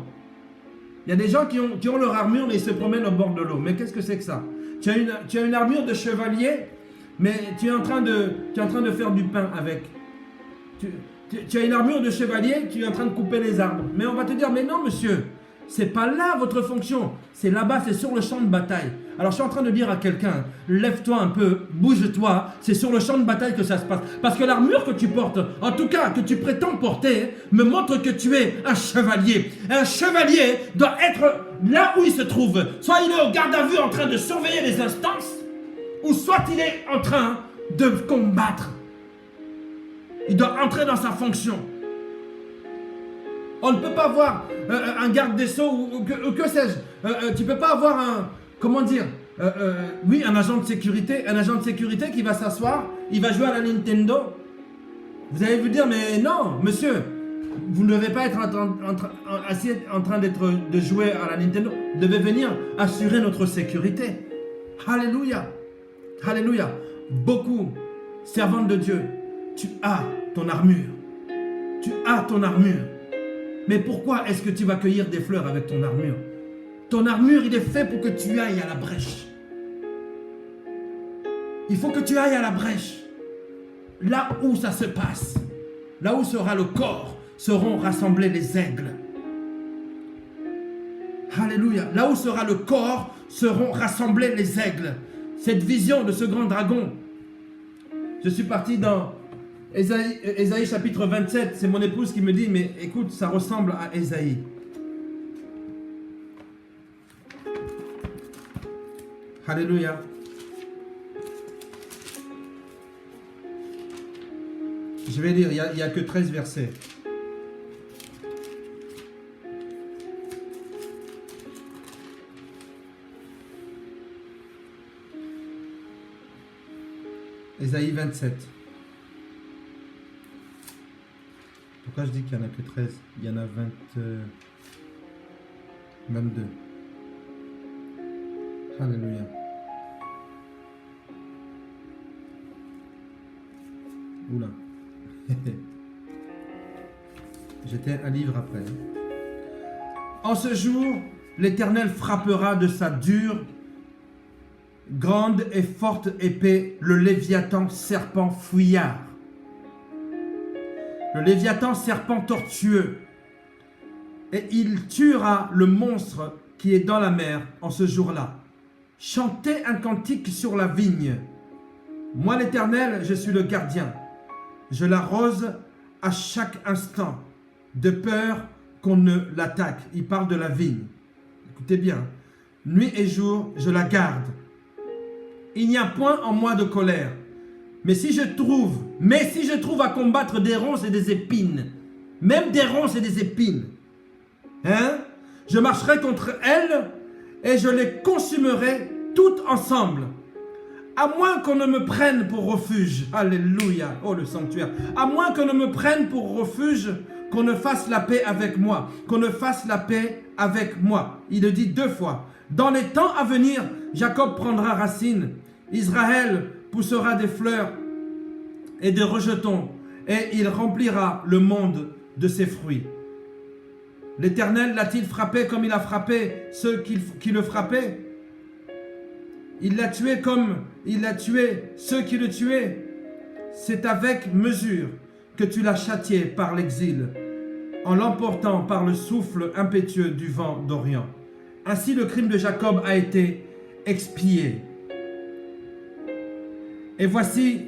Il y a des gens qui ont leur armure mais ils se promènent au bord de l'eau. Mais qu'est-ce que c'est que ça? Tu as une armure de chevalier, mais tu es en train de faire du pain avec. Tu as une armure de chevalier, tu es en train de couper les arbres. Mais on va te dire, mais non monsieur, c'est pas là votre fonction. C'est là-bas, c'est sur le champ de bataille. Alors je suis en train de dire à quelqu'un, lève-toi un peu, bouge-toi, c'est sur le champ de bataille que ça se passe. Parce que l'armure que tu portes, en tout cas que tu prétends porter, me montre que tu es un chevalier. Un chevalier doit être là où il se trouve. Soit il est au garde à vue en train de surveiller les instances, ou soit il est en train de combattre. Il doit entrer dans sa fonction. On ne peut pas avoir un garde des Sceaux ou que sais-je. Tu ne peux pas avoir un... Comment dire un agent de sécurité. Un agent de sécurité qui va s'asseoir, il va jouer à la Nintendo. Vous allez vous dire, mais non, monsieur, vous ne devez pas être assis en train de jouer à la Nintendo. Vous devez venir assurer notre sécurité. Alléluia. Alléluia. Beaucoup, servantes de Dieu, tu as ton armure. Tu as ton armure. Mais pourquoi est-ce que tu vas cueillir des fleurs avec ton armure? Ton armure, il est fait pour que tu ailles à la brèche. Il faut que tu ailles à la brèche. Là où ça se passe, là où sera le corps, seront rassemblés les aigles. Alléluia. Là où sera le corps, seront rassemblés les aigles. Cette vision de ce grand dragon. Je suis parti dans Ésaïe chapitre 27, c'est mon épouse qui me dit, mais écoute, ça ressemble à Ésaïe. Alléluia. Je vais lire, il n'y a que 13 versets. Ésaïe 27. Pourquoi je dis qu'il n'y en a que 13? Il y en a 22. Alléluia. Oula. J'étais un livre après. En ce jour, l'Éternel frappera de sa dure, grande et forte épée le Léviathan serpent fuyard. Le Léviathan serpent tortueux. Et il tuera le monstre qui est dans la mer en ce jour-là. Chantez un cantique sur la vigne. Moi l'Éternel, je suis le gardien. Je l'arrose à chaque instant, de peur qu'on ne l'attaque. Il parle de la vigne. Écoutez bien. Nuit et jour, je la garde. Il n'y a point en moi de colère. Mais si je trouve à combattre des ronces et des épines, même des ronces et des épines, je marcherai contre elles et je les consumerai toutes ensemble. À moins qu'on ne me prenne pour refuge. Alléluia. Oh, le sanctuaire. À moins qu'on ne me prenne pour refuge, qu'on ne fasse la paix avec moi. Qu'on ne fasse la paix avec moi. Il le dit 2 fois. Dans les temps à venir, Jacob prendra racine. Israël poussera des fleurs et des rejetons. Et il remplira le monde de ses fruits. L'Éternel l'a-t-il frappé comme il a frappé ceux qui le frappaient? Il l'a tué comme il a tué ceux qui le tuaient. C'est avec mesure que tu l'as châtié par l'exil, en l'emportant par le souffle impétueux du vent d'Orient. Ainsi le crime de Jacob a été expié. Et voici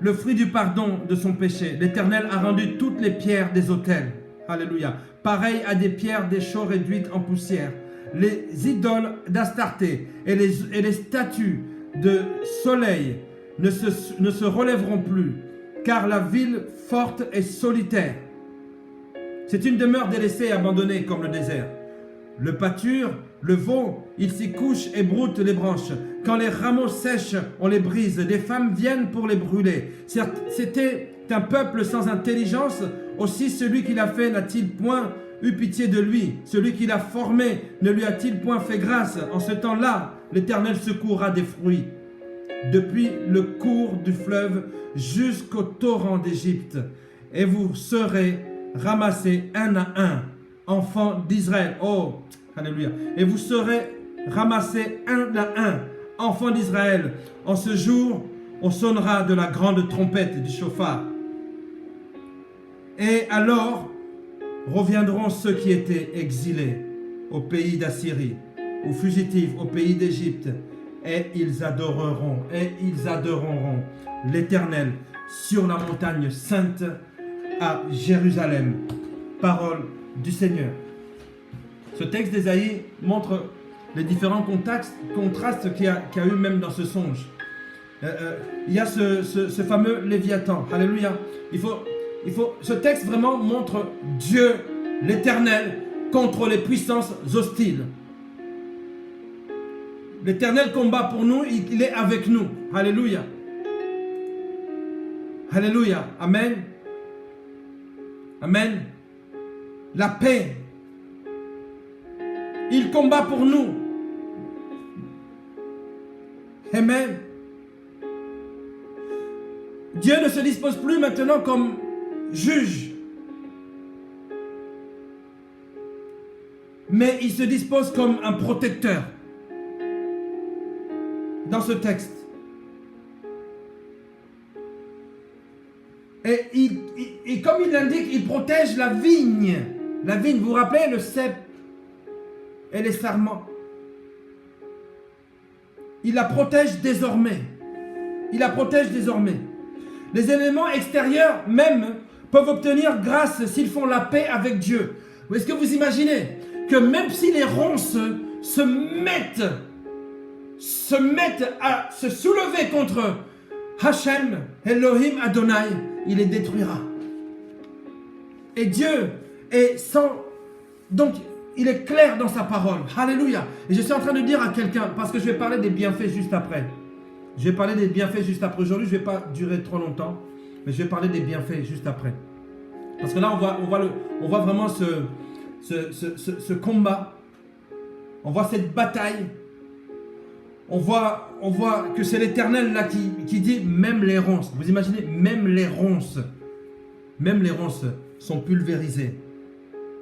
le fruit du pardon de son péché. L'Éternel a rendu toutes les pierres des autels. Alléluia. Pareil à des pierres des chaux réduites en poussière. Les idoles d'Astarté et les statues de soleil ne se relèveront plus, car la ville forte est solitaire. C'est une demeure délaissée et abandonnée comme le désert. Le pâture, le veau, il s'y couche et broute les branches. Quand les rameaux sèchent, on les brise. Des femmes viennent pour les brûler. C'était un peuple sans intelligence. Aussi celui qui l'a fait n'a-t-il point eu pitié de lui? Celui qui l'a formé ne lui a-t-il point fait grâce? En ce temps-là, l'Éternel secourra des fruits, depuis le cours du fleuve jusqu'au torrent d'Égypte. Et vous serez ramassés un à un, enfants d'Israël. Oh, alléluia. Et vous serez ramassés un à un, enfants d'Israël. En ce jour, on sonnera de la grande trompette du chauffard. Et alors reviendront ceux qui étaient exilés au pays d'Assyrie, ou fugitifs au pays d'Égypte, et ils adoreront l'Éternel sur la montagne sainte à Jérusalem. Parole du Seigneur. Ce texte d'Ésaïe montre les différents contrastes qu'il y a eu même dans ce songe. Il y a ce fameux Léviathan. Alléluia. Ce texte vraiment montre Dieu, l'Éternel, contre les puissances hostiles. L'Éternel combat pour nous, il est avec nous. Alléluia. Alléluia. Amen. Amen. La paix. Il combat pour nous. Amen. Dieu ne se dispose plus maintenant comme juge, mais il se dispose comme un protecteur dans ce texte. Et comme il l'indique, il protège la vigne. La vigne, vous vous rappelez, le cep et les sarments. Il la protège désormais. Il la protège désormais. Les éléments extérieurs même peuvent obtenir grâce s'ils font la paix avec Dieu. Est-ce que vous imaginez que même si les ronces se mettent à se soulever contre Hachem, Elohim Adonai, il les détruira. Et Dieu est sans... Donc, il est clair dans sa parole. Alléluia. Et je suis en train de dire à quelqu'un, parce que je vais parler des bienfaits juste après. Je vais parler des bienfaits juste après. Aujourd'hui, je ne vais pas durer trop longtemps, mais je vais parler des bienfaits juste après. Parce que là, on voit vraiment ce combat. On voit cette bataille. On voit que c'est l'Éternel là qui dit même les ronces. Vous imaginez, même les ronces sont pulvérisées.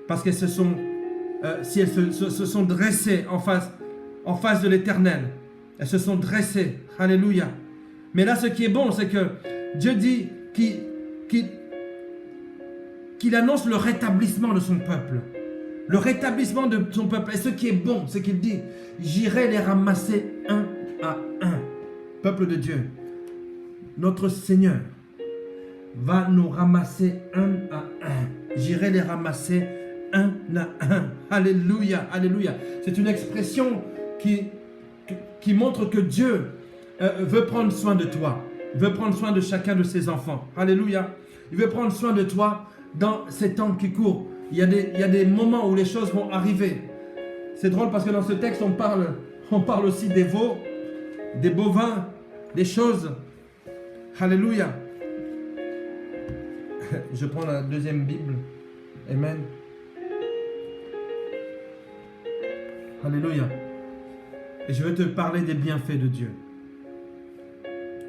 Parce qu'elles si elles se sont dressées en face de l'Éternel. Elles se sont dressées. Alléluia. Mais là, ce qui est bon, c'est que Dieu dit qu'il annonce le rétablissement de son peuple. Le rétablissement de son peuple. Et ce qui est bon, c'est qu'il dit, j'irai les ramasser un à un. Peuple de Dieu, notre Seigneur va nous ramasser un à un. J'irai les ramasser un à un. Alléluia, alléluia. C'est une expression qui montre que Dieu veut prendre soin de toi. Il veut prendre soin de chacun de ses enfants. Alléluia. Il veut prendre soin de toi dans ces temps qui courent. Il y a des moments où les choses vont arriver. C'est drôle parce que dans ce texte, on parle aussi des veaux, des bovins, des choses. Alléluia. Je prends la deuxième Bible. Amen. Alléluia. Et je veux te parler des bienfaits de Dieu.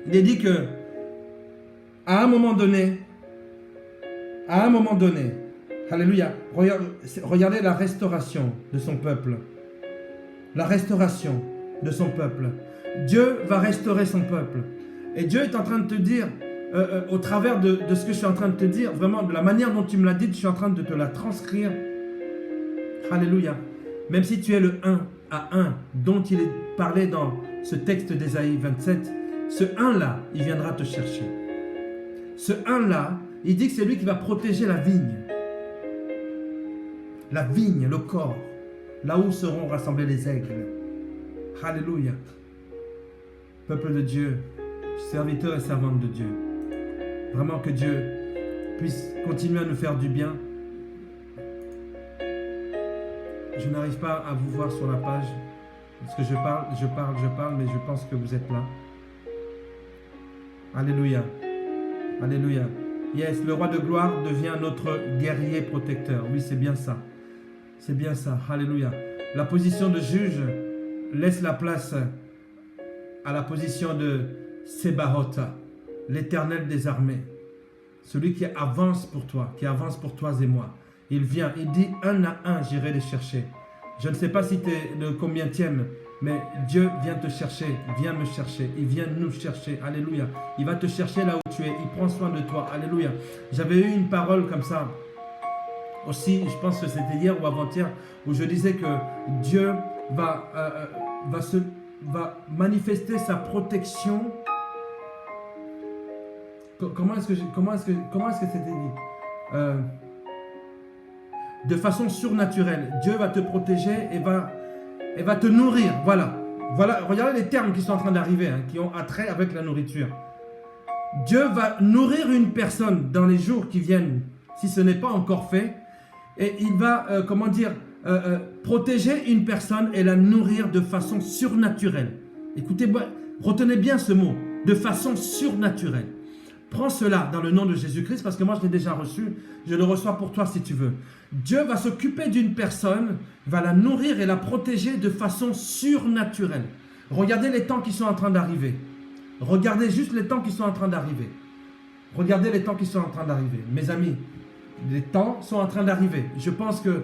Il est dit que à un moment donné, Alléluia. Regardez la restauration de son peuple. La restauration de son peuple. Dieu va restaurer son peuple. Et Dieu est en train de te dire, au travers de ce que je suis en train de te dire, vraiment de la manière dont tu me l'as dit, je suis en train de te la transcrire. Alléluia. Même si tu es le 1 à 1 dont il est parlé dans ce texte d'Ésaïe 27, ce 1-là, il viendra te chercher. Ce 1-là, il dit que c'est lui qui va protéger la vigne. La vigne, le corps, là où seront rassemblés les aigles. Alléluia. Peuple de Dieu, serviteurs et servantes de Dieu. Vraiment que Dieu puisse continuer à nous faire du bien. Je n'arrive pas à vous voir sur la page, parce que je parle, mais je pense que vous êtes là. Alléluia. Alléluia. Yes, le roi de gloire devient notre guerrier protecteur. Oui, c'est bien ça. C'est bien ça. Alléluia. La position de juge laisse la place à la position de Sébaoth, l'Éternel des armées. Celui qui avance pour toi et moi. Il vient, il dit 1 à 1, j'irai les chercher. Je ne sais pas si tu es le combienième, mais Dieu vient te chercher, vient me chercher, il vient nous chercher. Alléluia. Il va te chercher là où tu es, il prend soin de toi. Alléluia. J'avais eu une parole comme ça aussi, je pense que c'était hier ou avant-hier, où je disais que Dieu va manifester sa protection. Comment est-ce que c'était dit? De façon surnaturelle. Dieu va te protéger et va te nourrir. Voilà. Regardez les termes qui sont en train d'arriver, qui ont attrait avec la nourriture. Dieu va nourrir une personne dans les jours qui viennent, si ce n'est pas encore fait. Et il va, protéger une personne et la nourrir de façon surnaturelle. Écoutez, retenez bien ce mot, de façon surnaturelle. Prends cela dans le nom de Jésus-Christ, parce que moi je l'ai déjà reçu, je le reçois pour toi si tu veux. Dieu va s'occuper d'une personne, va la nourrir et la protéger de façon surnaturelle. Regardez les temps qui sont en train d'arriver. Regardez juste les temps qui sont en train d'arriver. Regardez les temps qui sont en train d'arriver. Mes amis, les temps sont en train d'arriver. Je pense que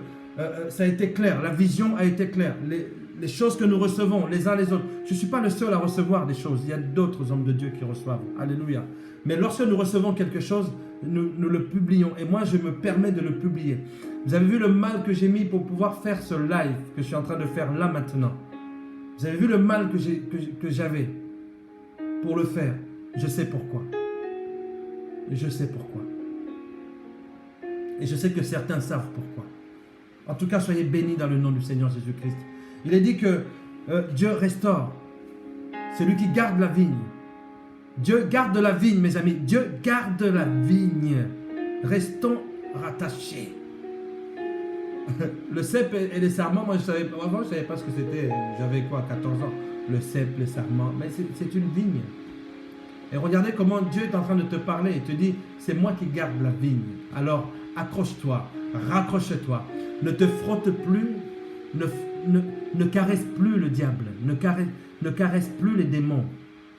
ça a été clair, la vision a été claire. Les choses que nous recevons les uns les autres. Je ne suis pas le seul à recevoir des choses. Il y a d'autres hommes de Dieu qui reçoivent. Alléluia. Mais lorsque nous recevons quelque chose, nous le publions. Et moi, je me permets de le publier. Vous avez vu le mal que j'ai mis pour pouvoir faire ce live que je suis en train de faire là maintenant. Vous avez vu le mal que j'avais pour le faire. Je sais pourquoi. Je sais pourquoi. Et je sais que certains savent pourquoi. En tout cas, soyez bénis dans le nom du Seigneur Jésus-Christ. Il est dit que Dieu restaure. C'est lui qui garde la vigne. Dieu garde la vigne, mes amis. Dieu garde la vigne. Restons rattachés. Le cep et les sarments, moi avant je ne savais pas ce que c'était. J'avais quoi, 14 ans. Le cep, les sarments. Mais c'est une vigne. Et regardez comment Dieu est en train de te parler. Il te dit, c'est moi qui garde la vigne. Alors, accroche-toi, raccroche-toi. Ne te frotte plus, ne caresse plus le diable. Ne caresse plus les démons.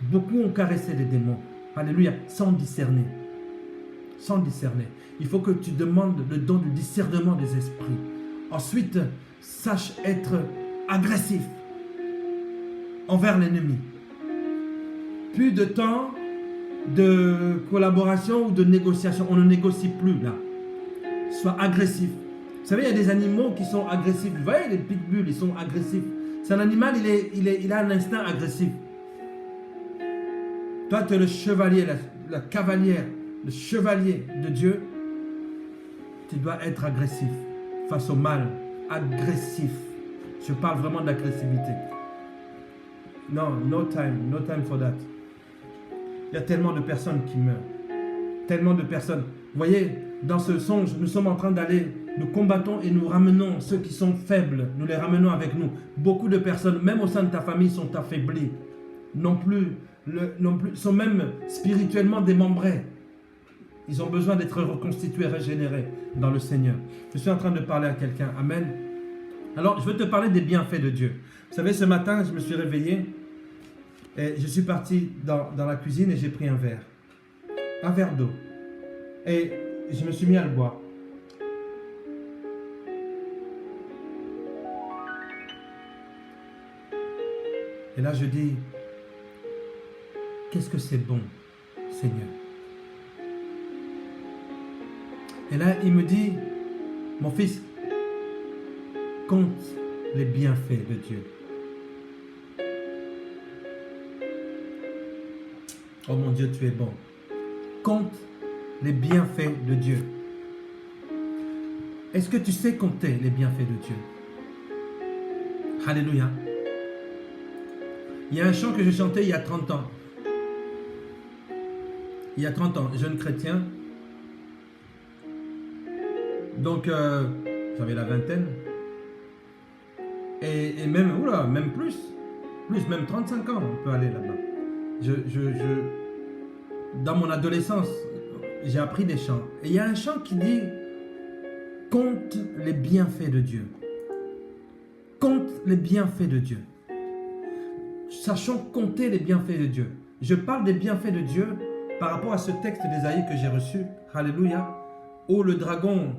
Beaucoup ont caressé les démons. Alléluia, sans discerner. Sans discerner. Il faut que tu demandes le don du discernement des esprits. Ensuite, sache être agressif envers l'ennemi. Plus de temps de collaboration ou de négociation. On ne négocie plus là. Sois agressif. Vous savez, il y a des animaux qui sont agressifs. Vous voyez, les pitbulls, ils sont agressifs. C'est un animal, il a un instinct agressif. Toi, tu es le chevalier, la cavalière, le chevalier de Dieu. Tu dois être agressif face au mal. Agressif. Je parle vraiment d'agressivité. Non, no time for that. Il y a tellement de personnes qui meurent. Tellement de personnes. Vous voyez, dans ce songe, nous sommes en train d'aller, nous combattons et nous ramenons ceux qui sont faibles. Nous les ramenons avec nous. Beaucoup de personnes, même au sein de ta famille, sont affaiblies. Non plus, sont même spirituellement démembrés. Ils ont besoin d'être reconstitués, régénérés dans le Seigneur. Je suis en train de parler à quelqu'un. Amen. Alors, je veux te parler des bienfaits de Dieu. Vous savez, ce matin, je me suis réveillé et je suis parti dans la cuisine et j'ai pris un verre d'eau. Et je me suis mis à le boire. Et là, je dis, qu'est-ce que c'est bon, Seigneur. Et là, il me dit, mon fils, compte les bienfaits de Dieu. Oh mon Dieu, tu es bon. Compte les bienfaits de Dieu. Est-ce que tu sais compter les bienfaits de Dieu? Alléluia. Il y a un chant que j'ai chanté il y a 30 ans. Il y a 30 ans, jeune chrétien. Donc, j'avais la vingtaine. Et même, même plus, même 35 ans, on peut aller là-bas. Dans mon adolescence, j'ai appris des chants. Et il y a un chant qui dit, compte les bienfaits de Dieu. Compte les bienfaits de Dieu. Sachons compter les bienfaits de Dieu. Je parle des bienfaits de Dieu par rapport à ce texte d'Ésaïe que j'ai reçu, Alléluia, où le dragon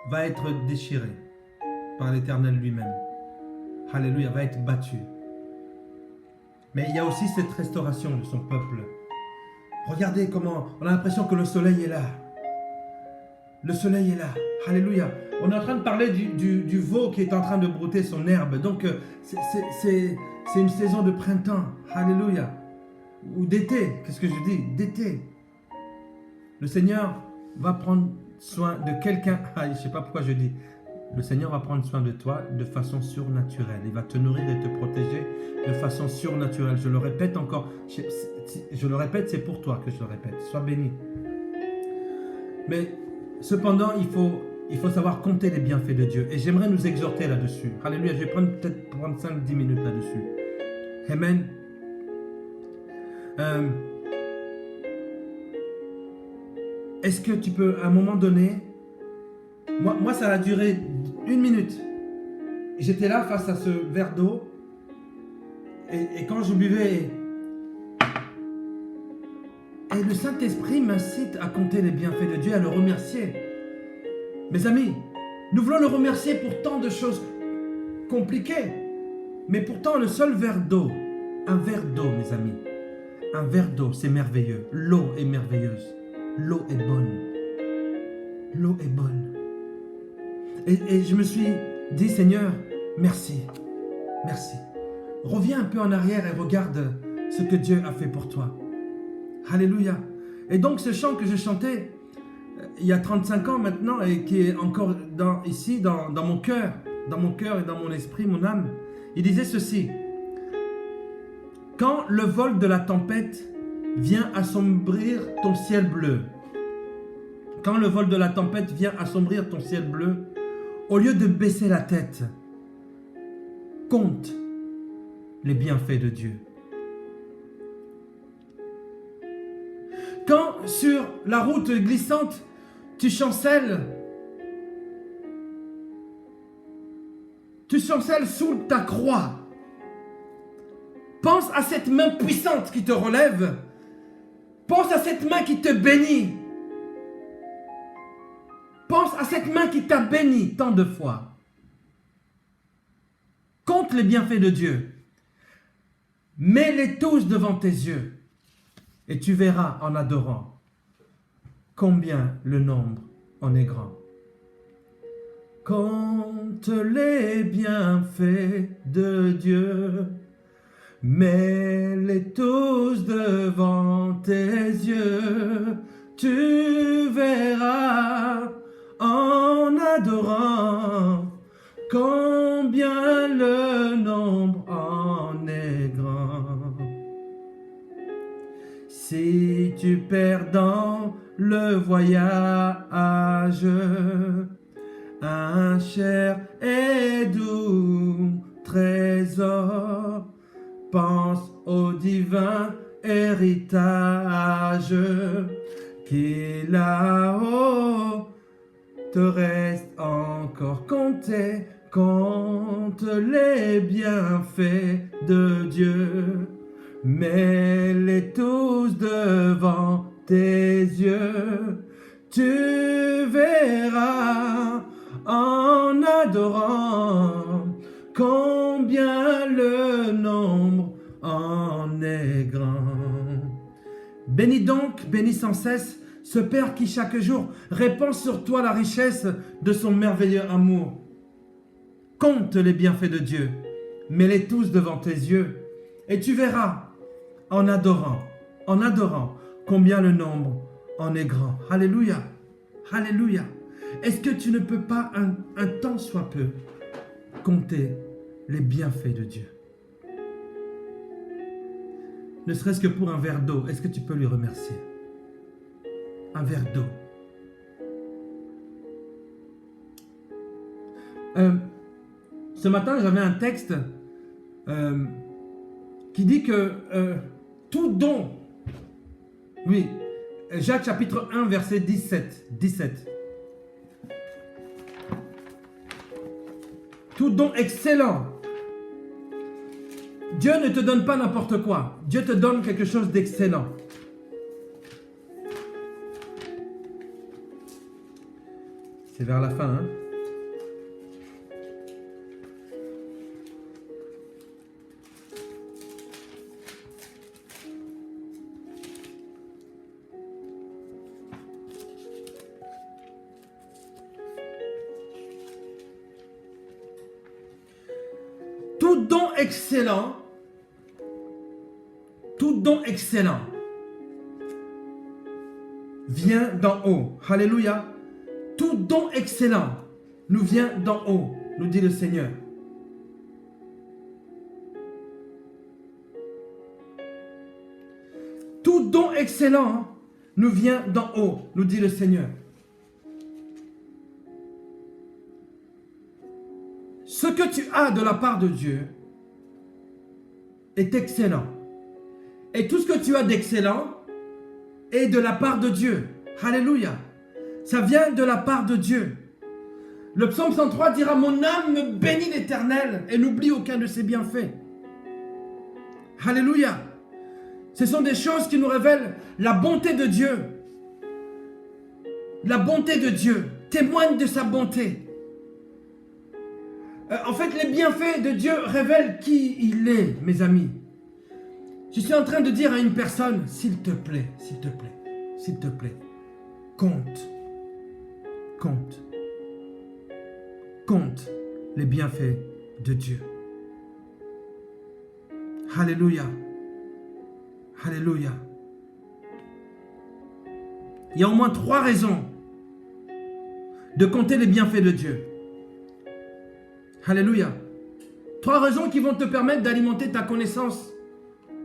va être déchiré par l'Éternel lui-même. Alléluia, va être battu. Mais il y a aussi cette restauration de son peuple. Regardez comment on a l'impression que le soleil est là. Le soleil est là. Alléluia. On est en train de parler du veau qui est en train de brouter son herbe. Donc, c'est une saison de printemps. Alléluia. Ou d'été. Qu'est-ce que je dis? D'été. Le Seigneur va prendre soin de quelqu'un. Je ne sais pas pourquoi je dis. Le Seigneur va prendre soin de toi de façon surnaturelle. Il va te nourrir et te protéger de façon surnaturelle. Je le répète encore. Je le répète, c'est pour toi que je le répète. Sois béni. Mais cependant, il faut savoir compter les bienfaits de Dieu. Et j'aimerais nous exhorter là-dessus. Alléluia. Je vais peut-être prendre 5-10 minutes là-dessus. Amen. Est-ce que tu peux, à un moment donné, moi ça a duré 1 minute. J'étais là face à ce verre d'eau. Et quand je buvais, et le Saint-Esprit m'incite à compter les bienfaits de Dieu, à le remercier. Mes amis, nous voulons le remercier pour tant de choses compliquées. Mais pourtant, le seul verre d'eau, un verre d'eau, mes amis, un verre d'eau, c'est merveilleux. L'eau est merveilleuse. L'eau est bonne. L'eau est bonne. Et je me suis dit, Seigneur, merci. Merci. Reviens un peu en arrière et regarde ce que Dieu a fait pour toi. Alléluia. Et donc ce chant que je chantais il y a 35 ans maintenant et qui est encore ici dans mon cœur et dans mon esprit, mon âme, il disait ceci. Quand le vol de la tempête vient assombrir ton ciel bleu, quand le vol de la tempête vient assombrir ton ciel bleu, au lieu de baisser la tête, compte les bienfaits de Dieu. Quand sur la route glissante, tu chancelles sous ta croix, pense à cette main puissante qui te relève, pense à cette main qui te bénit, pense à cette main qui t'a béni tant de fois. Compte les bienfaits de Dieu. Mets-les tous devant tes yeux et tu verras en adorant combien le nombre en est grand. Compte les bienfaits de Dieu, mets-les tous devant tes yeux, tu verras en adorant combien le nombre en est grand. Si tu perds dans le voyage un cher et doux trésor, pense au divin héritage qui là-haut te reste encore compter. Compte les bienfaits de Dieu, mets-les tous devant tes yeux, tu verras en adorant combien le nombre en est grand. Bénis donc, bénis sans cesse ce Père qui chaque jour répand sur toi la richesse de son merveilleux amour. Compte les bienfaits de Dieu, mets-les tous devant tes yeux, et tu verras, en adorant, combien le nombre en est grand. Alléluia, alléluia. Est-ce que tu ne peux pas un tant soit peu compter les bienfaits de Dieu? Ne serait-ce que pour un verre d'eau, est-ce que tu peux lui remercier? Un verre d'eau. Ce matin, j'avais un texte qui dit que tout don, oui, Jacques chapitre 1, verset 17. Tout don excellent. Dieu ne te donne pas n'importe quoi. Dieu te donne quelque chose d'excellent. C'est vers la fin, hein? Tout don excellent vient d'en haut. Alléluia. Tout don excellent nous vient d'en haut, nous dit le Seigneur. Tout don excellent nous vient d'en haut, nous dit le Seigneur. Ce que tu as de la part de Dieu est excellent. Et tout ce que tu as d'excellent est de la part de Dieu. Alléluia. Ça vient de la part de Dieu. Le psaume 103 dira: mon âme bénit l'Éternel et n'oublie aucun de ses bienfaits. Alléluia. Ce sont des choses qui nous révèlent la bonté de Dieu. La bonté de Dieu témoigne de sa bonté. En fait, les bienfaits de Dieu révèlent qui il est, mes amis. Je suis en train de dire à une personne: s'il te plaît, compte les bienfaits de Dieu. Alléluia. Alléluia. Il y a au moins 3 raisons de compter les bienfaits de Dieu. Alléluia. 3 raisons qui vont te permettre d'alimenter ta connaissance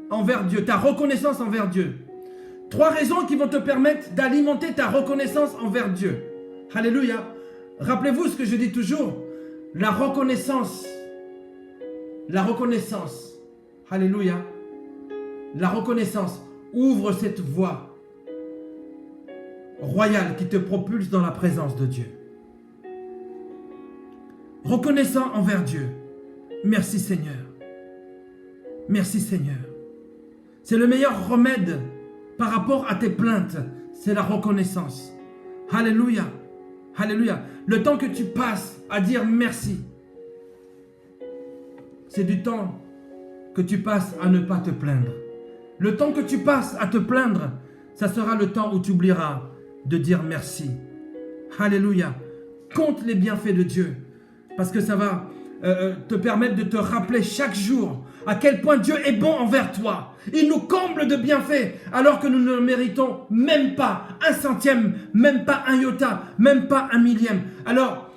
envers Dieu, ta reconnaissance envers Dieu. 3 raisons qui vont te permettre d'alimenter ta reconnaissance envers Dieu. Alléluia. Rappelez-vous ce que je dis toujours, la reconnaissance. Alléluia. La reconnaissance ouvre cette voie royale qui te propulse dans la présence de Dieu. Reconnaissant envers Dieu. Merci Seigneur. Merci Seigneur. C'est le meilleur remède par rapport à tes plaintes. C'est la reconnaissance. Alléluia. Alléluia. Le temps que tu passes à dire merci, c'est du temps que tu passes à ne pas te plaindre. Le temps que tu passes à te plaindre, ça sera le temps où tu oublieras de dire merci. Alléluia. Compte les bienfaits de Dieu, parce que ça va te permettre de te rappeler chaque jour à quel point Dieu est bon envers toi. Il nous comble de bienfaits alors que nous ne méritons même pas un centième, même pas un iota, même pas un millième. Alors,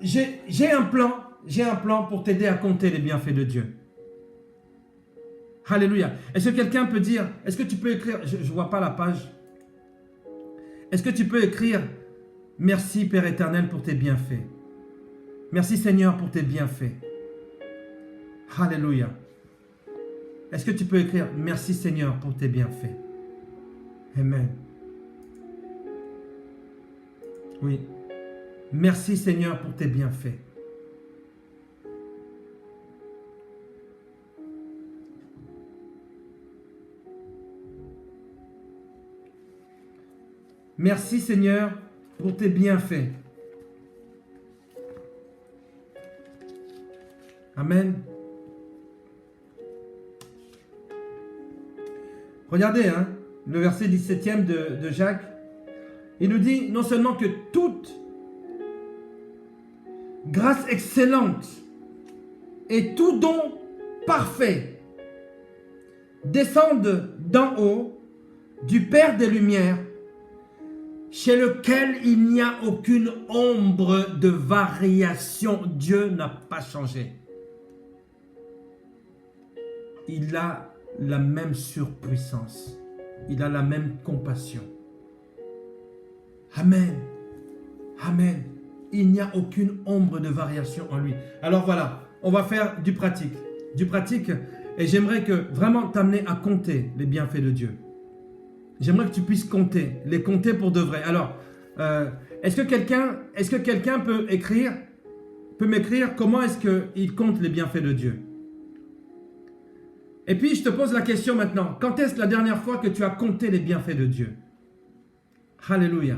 j'ai un plan pour t'aider à compter les bienfaits de Dieu. Alléluia. Est-ce que quelqu'un peut dire, est-ce que tu peux écrire, je ne vois pas la page. Est-ce que tu peux écrire: merci Père éternel pour tes bienfaits. Merci Seigneur pour tes bienfaits. Alléluia. Est-ce que tu peux écrire: merci Seigneur pour tes bienfaits. Amen. Oui. Merci Seigneur pour tes bienfaits. Merci Seigneur pour tes bienfaits. Amen. Regardez, hein, le verset 17e de Jacques. Il nous dit non seulement que toute grâce excellente et tout don parfait descendent d'en haut du Père des Lumières, chez lequel il n'y a aucune ombre de variation. Dieu n'a pas changé. Il a la même surpuissance. Il a la même compassion. Amen. Amen. Il n'y a aucune ombre de variation en lui. Alors voilà, on va faire du pratique. Du pratique, et j'aimerais que vraiment t'amener à compter les bienfaits de Dieu. J'aimerais que tu puisses compter, les compter pour de vrai. Alors, est-ce que quelqu'un peut m'écrire comment est-ce qu'il compte les bienfaits de Dieu? Et puis, je te pose la question maintenant. Quand est-ce la dernière fois que tu as compté les bienfaits de Dieu? Alléluia.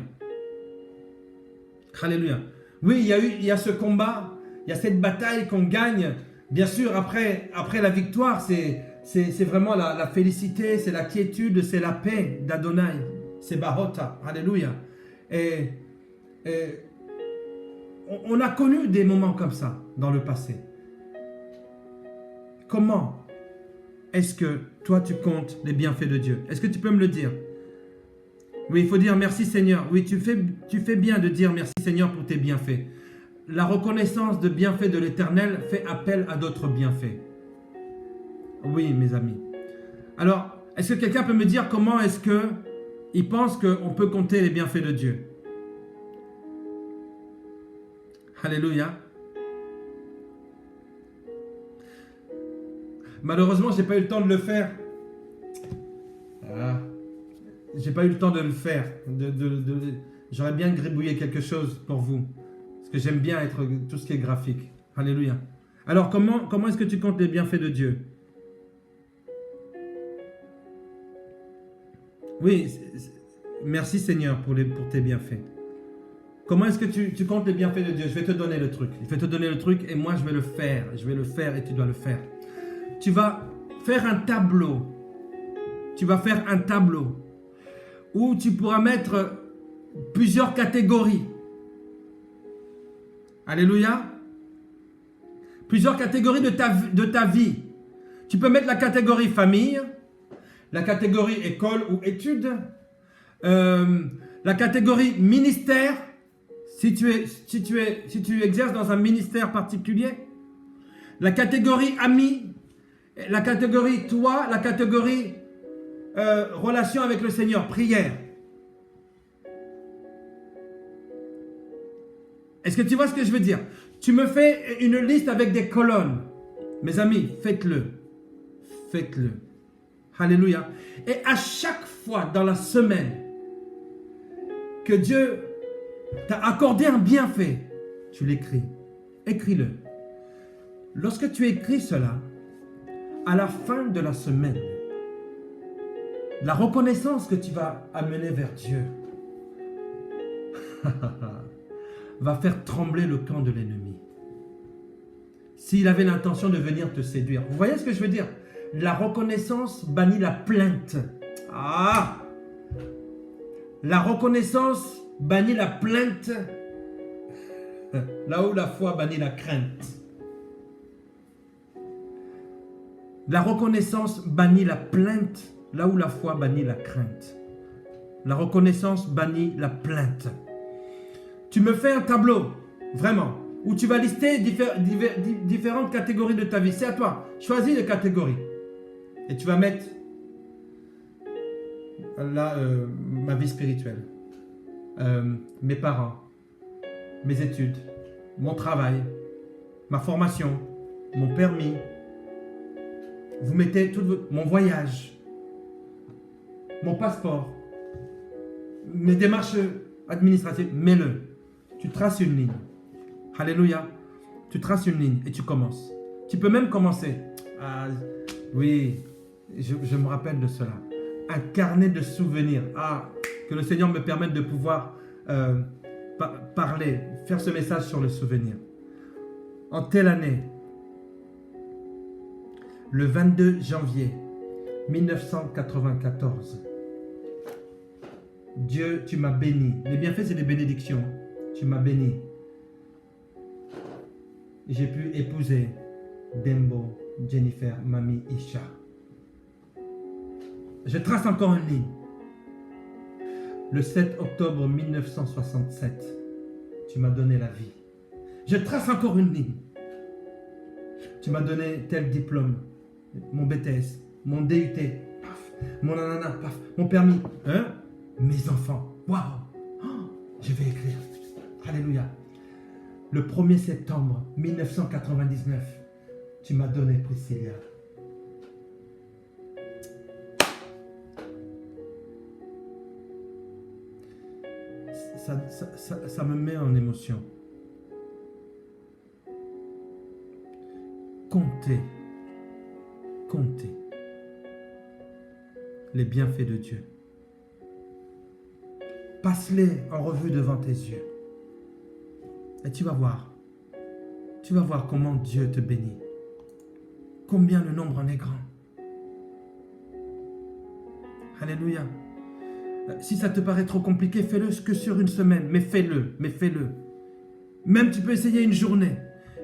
Alléluia. Oui, il y a ce combat, il y a cette bataille qu'on gagne. Bien sûr, après la victoire, c'est vraiment la félicité, c'est la quiétude, c'est la paix d'Adonai. C'est Bahota. Alléluia. Et on a connu des moments comme ça dans le passé. Comment est-ce que toi tu comptes les bienfaits de Dieu? Est-ce que tu peux me le dire? Oui, il faut dire merci Seigneur. Oui, tu fais bien de dire merci Seigneur pour tes bienfaits. La reconnaissance de bienfaits de l'Éternel fait appel à d'autres bienfaits. Oui, mes amis. Alors, est-ce que quelqu'un peut me dire comment est-ce qu'il pense qu'on peut compter les bienfaits de Dieu? Alléluia. Malheureusement, je n'ai pas eu le temps de le faire. J'ai pas eu le temps de le faire. J'aurais bien gribouillé quelque chose pour vous. Parce que j'aime bien être tout ce qui est graphique. Alléluia. Alors, comment est-ce que tu comptes les bienfaits de Dieu? Oui, merci Seigneur pour tes bienfaits. Comment est-ce que tu comptes les bienfaits de Dieu? Je vais te donner le truc. Je vais te donner le truc et moi je vais le faire. Je vais le faire et tu dois le faire. Tu vas faire un tableau. Tu vas faire un tableau où tu pourras mettre plusieurs catégories. Alléluia. Plusieurs catégories de ta vie. Tu peux mettre la catégorie famille, la catégorie école ou études, la catégorie ministère, si tu exerces dans un ministère particulier, la catégorie amis, la catégorie toi, la catégorie relation avec le Seigneur, prière. Est-ce que tu vois ce que je veux dire? Tu me fais une liste avec des colonnes. Mes amis, faites-le. Faites-le. Alléluia. Et à chaque fois dans la semaine que Dieu t'a accordé un bienfait, tu l'écris. Écris-le. Lorsque tu écris cela, à la fin de la semaine, la reconnaissance que tu vas amener vers Dieu va faire trembler le camp de l'ennemi. S'il avait l'intention de venir te séduire. Vous voyez ce que je veux dire? La reconnaissance bannit la plainte. La reconnaissance bannit la plainte, là où la foi bannit la crainte. La reconnaissance bannit la plainte, là où la foi bannit la crainte. La reconnaissance bannit la plainte. Tu me fais un tableau, vraiment, où tu vas lister différentes catégories de ta vie. C'est à toi. Choisis les catégories. Et tu vas mettre là ma vie spirituelle, mes parents, mes études, mon travail, ma formation, mon permis. Vous mettez mon voyage, mon passeport, mes démarches administratives. Mets-le. Tu traces une ligne. Alléluia. Tu traces une ligne et tu commences. Tu peux même commencer. Oui, je me rappelle de cela. Un carnet de souvenirs. Que le Seigneur me permette de pouvoir parler, faire ce message sur le souvenir. En telle année, le 22 janvier 1994. Dieu, tu m'as béni. Les bienfaits, c'est des bénédictions. Tu m'as béni. J'ai pu épouser Dembo, Jennifer, Mami, Isha. Je trace encore une ligne. Le 7 octobre 1967, tu m'as donné la vie. Je trace encore une ligne. Tu m'as donné tel diplôme, mon BTS, mon DUT, paf, mon nanana, paf, mon permis, hein? Mes enfants, waouh, oh, je vais écrire. Alléluia. Le 1er septembre 1999, tu m'as donné Priscilla. Ça me met en émotion. Comptez les bienfaits de Dieu. Passe-les en revue devant tes yeux. Et tu vas voir comment Dieu te bénit. Combien le nombre en est grand. Alléluia. Si ça te paraît trop compliqué, fais-le que sur une semaine, mais fais-le. Même tu peux essayer une journée.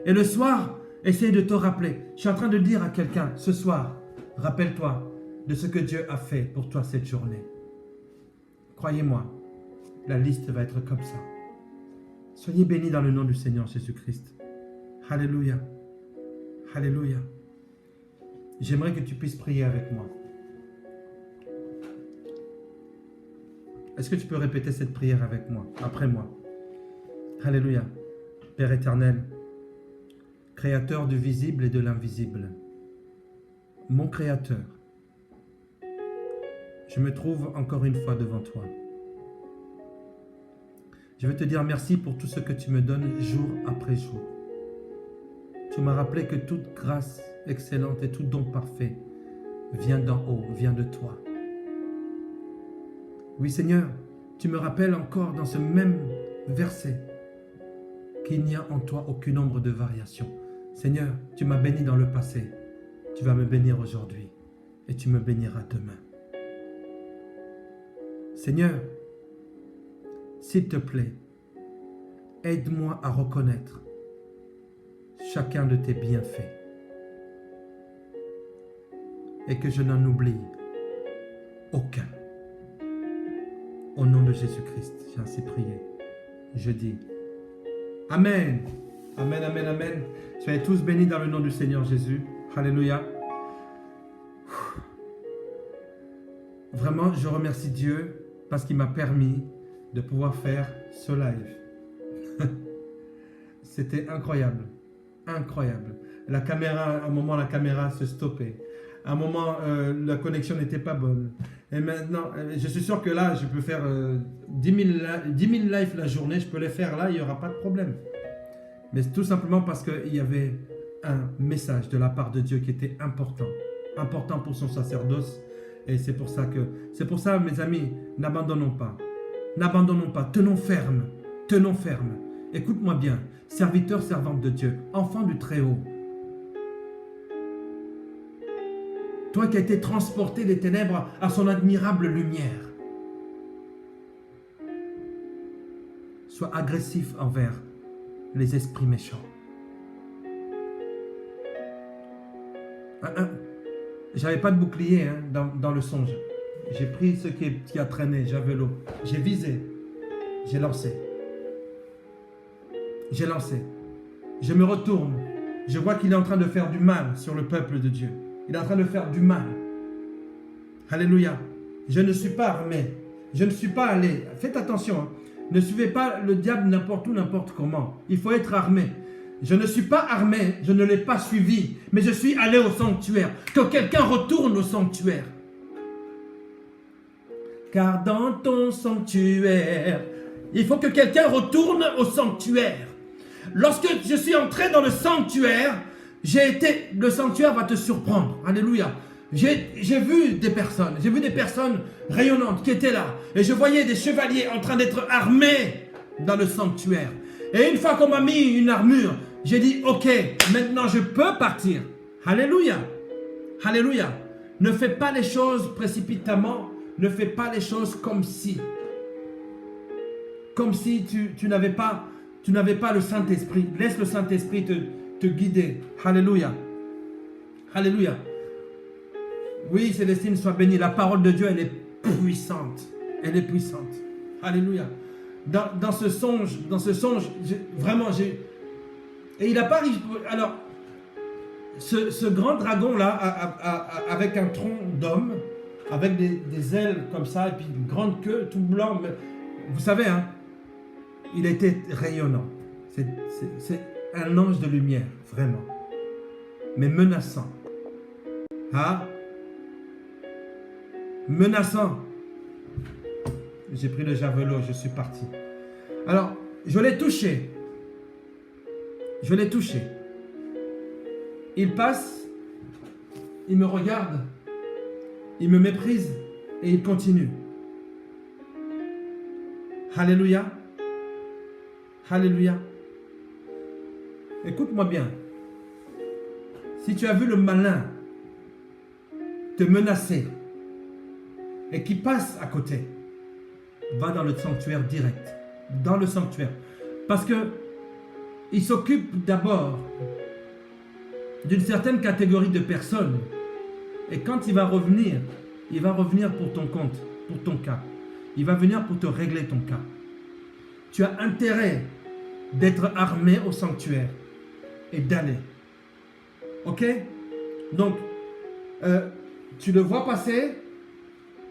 Et le soir, essaye de te rappeler. Je suis en train de dire à quelqu'un, ce soir, rappelle-toi de ce que Dieu a fait pour toi cette journée. Croyez-moi, la liste va être comme ça. Soyez bénis dans le nom du Seigneur Jésus-Christ. Alléluia. Alléluia. J'aimerais que tu puisses prier avec moi. Est-ce que tu peux répéter cette prière avec moi, après moi? Alléluia. Père éternel, Créateur du visible et de l'invisible, mon Créateur, je me trouve encore une fois devant toi. Je veux te dire merci pour tout ce que tu me donnes jour après jour. Tu m'as rappelé que toute grâce excellente et tout don parfait vient d'en haut, vient de toi. Oui Seigneur, tu me rappelles encore dans ce même verset qu'il n'y a en toi aucune ombre de variation. Seigneur, tu m'as béni dans le passé, tu vas me bénir aujourd'hui et tu me béniras demain. Seigneur, s'il te plaît, aide-moi à reconnaître chacun de tes bienfaits et que je n'en oublie aucun. Au nom de Jésus-Christ, j'ai ainsi prié. Je dis Amen. Amen, amen, amen. Soyez tous bénis dans le nom du Seigneur Jésus. Alléluia. Vraiment, je remercie Dieu parce qu'il m'a permis de pouvoir faire ce live. C'était incroyable. Incroyable. La caméra, à un moment, la caméra se stoppait. À un moment, la connexion n'était pas bonne. Et maintenant, je suis sûr que là, je peux faire 10 000 lives la journée. Je peux les faire là, il n'y aura pas de problème. Mais tout simplement parce qu'il y avait un message de la part de Dieu qui était important. Important pour son sacerdoce. Et c'est pour ça, mes amis, n'abandonnons pas. N'abandonnons pas. Tenons ferme. Tenons ferme. Écoute-moi bien. Serviteur, servante de Dieu. Enfant du Très-Haut. Toi qui as été transporté des ténèbres à son admirable lumière. Sois agressif envers les esprits méchants. J'avais pas de bouclier hein, dans le songe. J'ai pris ce qui a traîné, j'avais l'eau. J'ai visé, j'ai lancé. J'ai lancé. Je me retourne. Je vois qu'il est en train de faire du mal sur le peuple de Dieu. Il est en train de faire du mal. Alléluia. Je ne suis pas armé. Je ne suis pas allé. Faites attention. Hein. Ne suivez pas le diable n'importe où, n'importe comment. Il faut être armé. Je ne suis pas armé. Je ne l'ai pas suivi. Mais je suis allé au sanctuaire. Que quelqu'un retourne au sanctuaire. Car dans ton sanctuaire, il faut que quelqu'un retourne au sanctuaire. Lorsque je suis entré dans le sanctuaire, le sanctuaire va te surprendre. Alléluia. J'ai vu des personnes rayonnantes qui étaient là. Et je voyais des chevaliers en train d'être armés dans le sanctuaire. Et une fois qu'on m'a mis une armure, j'ai dit, ok, maintenant je peux partir. Alléluia. Alléluia. Ne fais pas les choses précipitamment. Ne fais pas les choses comme si tu n'avais pas le Saint-Esprit. Laisse le Saint-Esprit te guider. Alléluia. Alléluia. Oui, Célestine, sois bénie. La parole de Dieu, elle est puissante. Elle est puissante. Alléluia. Dans ce songe, vraiment, et il n'a pas... Alors, ce grand dragon-là, avec un tronc d'homme, avec des ailes comme ça, et puis une grande queue, tout blanc, mais, vous savez, hein, il était rayonnant. C'est un ange de lumière, vraiment. Mais menaçant. Hein? Menaçant. J'ai pris le javelot, je suis parti. Alors, je l'ai touché. Je l'ai touché. Il passe, il me regarde, il me méprise et il continue. Alléluia. Alléluia. Écoute-moi bien. Si tu as vu le malin te menacer et qui passe à côté, va dans le sanctuaire direct. Dans le sanctuaire. Parce que il s'occupe d'abord d'une certaine catégorie de personnes. Et quand il va revenir pour ton compte, pour ton cas. Il va venir pour te régler ton cas. Tu as intérêt d'être armé au sanctuaire et d'aller. Ok? Donc, tu le vois passer.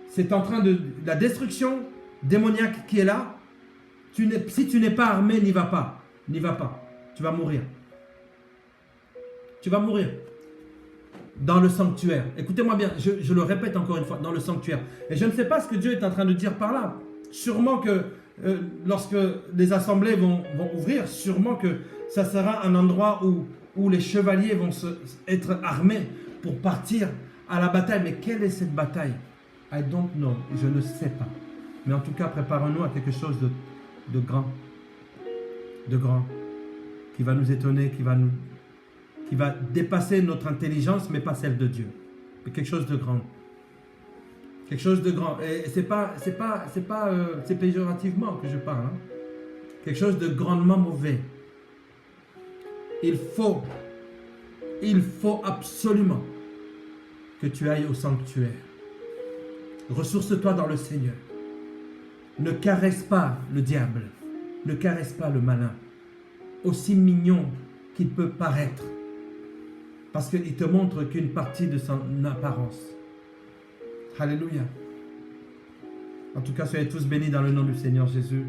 C'est en train de la destruction démoniaque qui est là. Si tu n'es pas armé, n'y va pas. N'y va pas. Tu vas mourir. Tu vas mourir. Dans le sanctuaire. Écoutez-moi bien, je le répète encore une fois, dans le sanctuaire. Et je ne sais pas ce que Dieu est en train de dire par là. Sûrement que lorsque les assemblées vont ouvrir, sûrement que ça sera un endroit où les chevaliers vont être armés pour partir à la bataille. Mais quelle est cette bataille? I don't know. Je ne sais pas. Mais en tout cas, préparons-nous à quelque chose de grand. De grand. Qui va nous étonner, qui va dépasser notre intelligence, mais pas celle de Dieu. Mais quelque chose de grand. Quelque chose de grand. Et c'est péjorativement que je parle. Hein. Quelque chose de grandement mauvais. Il faut absolument que tu ailles au sanctuaire. Ressource-toi dans le Seigneur. Ne caresse pas le diable. Ne caresse pas le malin. Aussi mignon qu'il peut paraître. Parce qu'il te montre qu'une partie de son apparence. Alléluia. En tout cas, soyez tous bénis dans le nom du Seigneur Jésus.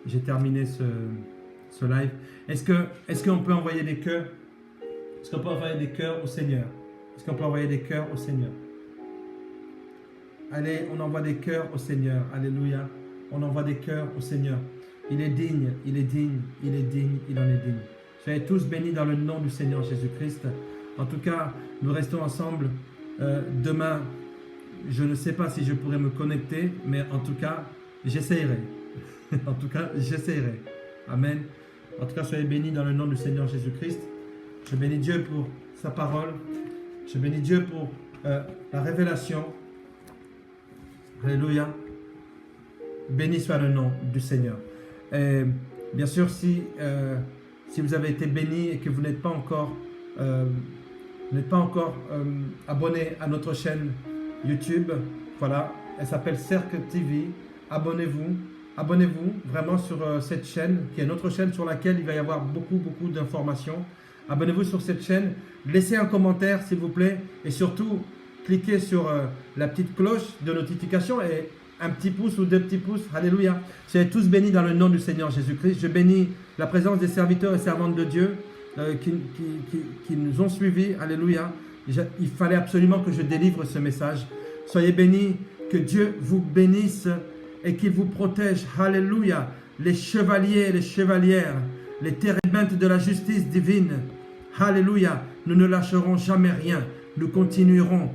J'ai terminé ce live. Est-ce qu'on peut envoyer des cœurs? Est-ce qu'on peut envoyer des cœurs au Seigneur? Est-ce qu'on peut envoyer des cœurs au Seigneur? Allez, on envoie des cœurs au Seigneur. Alléluia. On envoie des cœurs au Seigneur. Il est digne, il est digne, il est digne, il en est digne. Soyez tous bénis dans le nom du Seigneur Jésus-Christ. En tout cas, nous restons ensemble demain. Je ne sais pas si je pourrai me connecter, mais en tout cas, j'essayerai. En tout cas, j'essayerai. Amen. En tout cas, soyez bénis dans le nom du Seigneur Jésus-Christ. Je bénis Dieu pour sa parole. Je bénis Dieu pour la révélation. Alléluia. Béni soit le nom du Seigneur. Et bien sûr, si vous avez été béni et que vous n'êtes pas encore, abonné à notre chaîne YouTube, voilà, elle s'appelle Cercle TV. Abonnez-vous vraiment sur cette chaîne, qui est notre chaîne sur laquelle il va y avoir beaucoup d'informations. Abonnez-vous sur cette chaîne, laissez un commentaire s'il vous plaît, et surtout, cliquez sur la petite cloche de notification et un petit pouce ou 2 petits pouces. Alléluia. Soyez tous bénis dans le nom du Seigneur Jésus-Christ. Je bénis la présence des serviteurs et servantes de Dieu qui nous ont suivis. Alléluia. Il fallait absolument que je délivre ce message. Soyez bénis, que Dieu vous bénisse et qu'il vous protège. Alléluia. Les chevaliers et les chevalières, les térébintes de la justice divine. Alléluia. Nous ne lâcherons jamais rien. Nous continuerons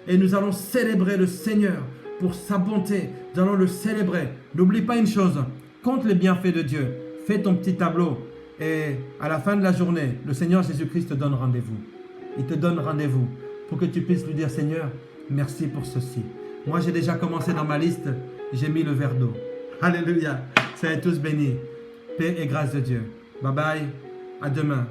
et nous allons célébrer le Seigneur pour sa bonté. Nous allons le célébrer. N'oublie pas une chose, compte les bienfaits de Dieu. Fais ton petit tableau et à la fin de la journée, le Seigneur Jésus-Christ te donne rendez-vous. Il te donne rendez-vous pour que tu puisses lui dire, Seigneur, merci pour ceci. Moi, j'ai déjà commencé dans ma liste, j'ai mis le verre d'eau. Alléluia. Soyez tous bénis. Paix et grâce de Dieu. Bye bye. À demain.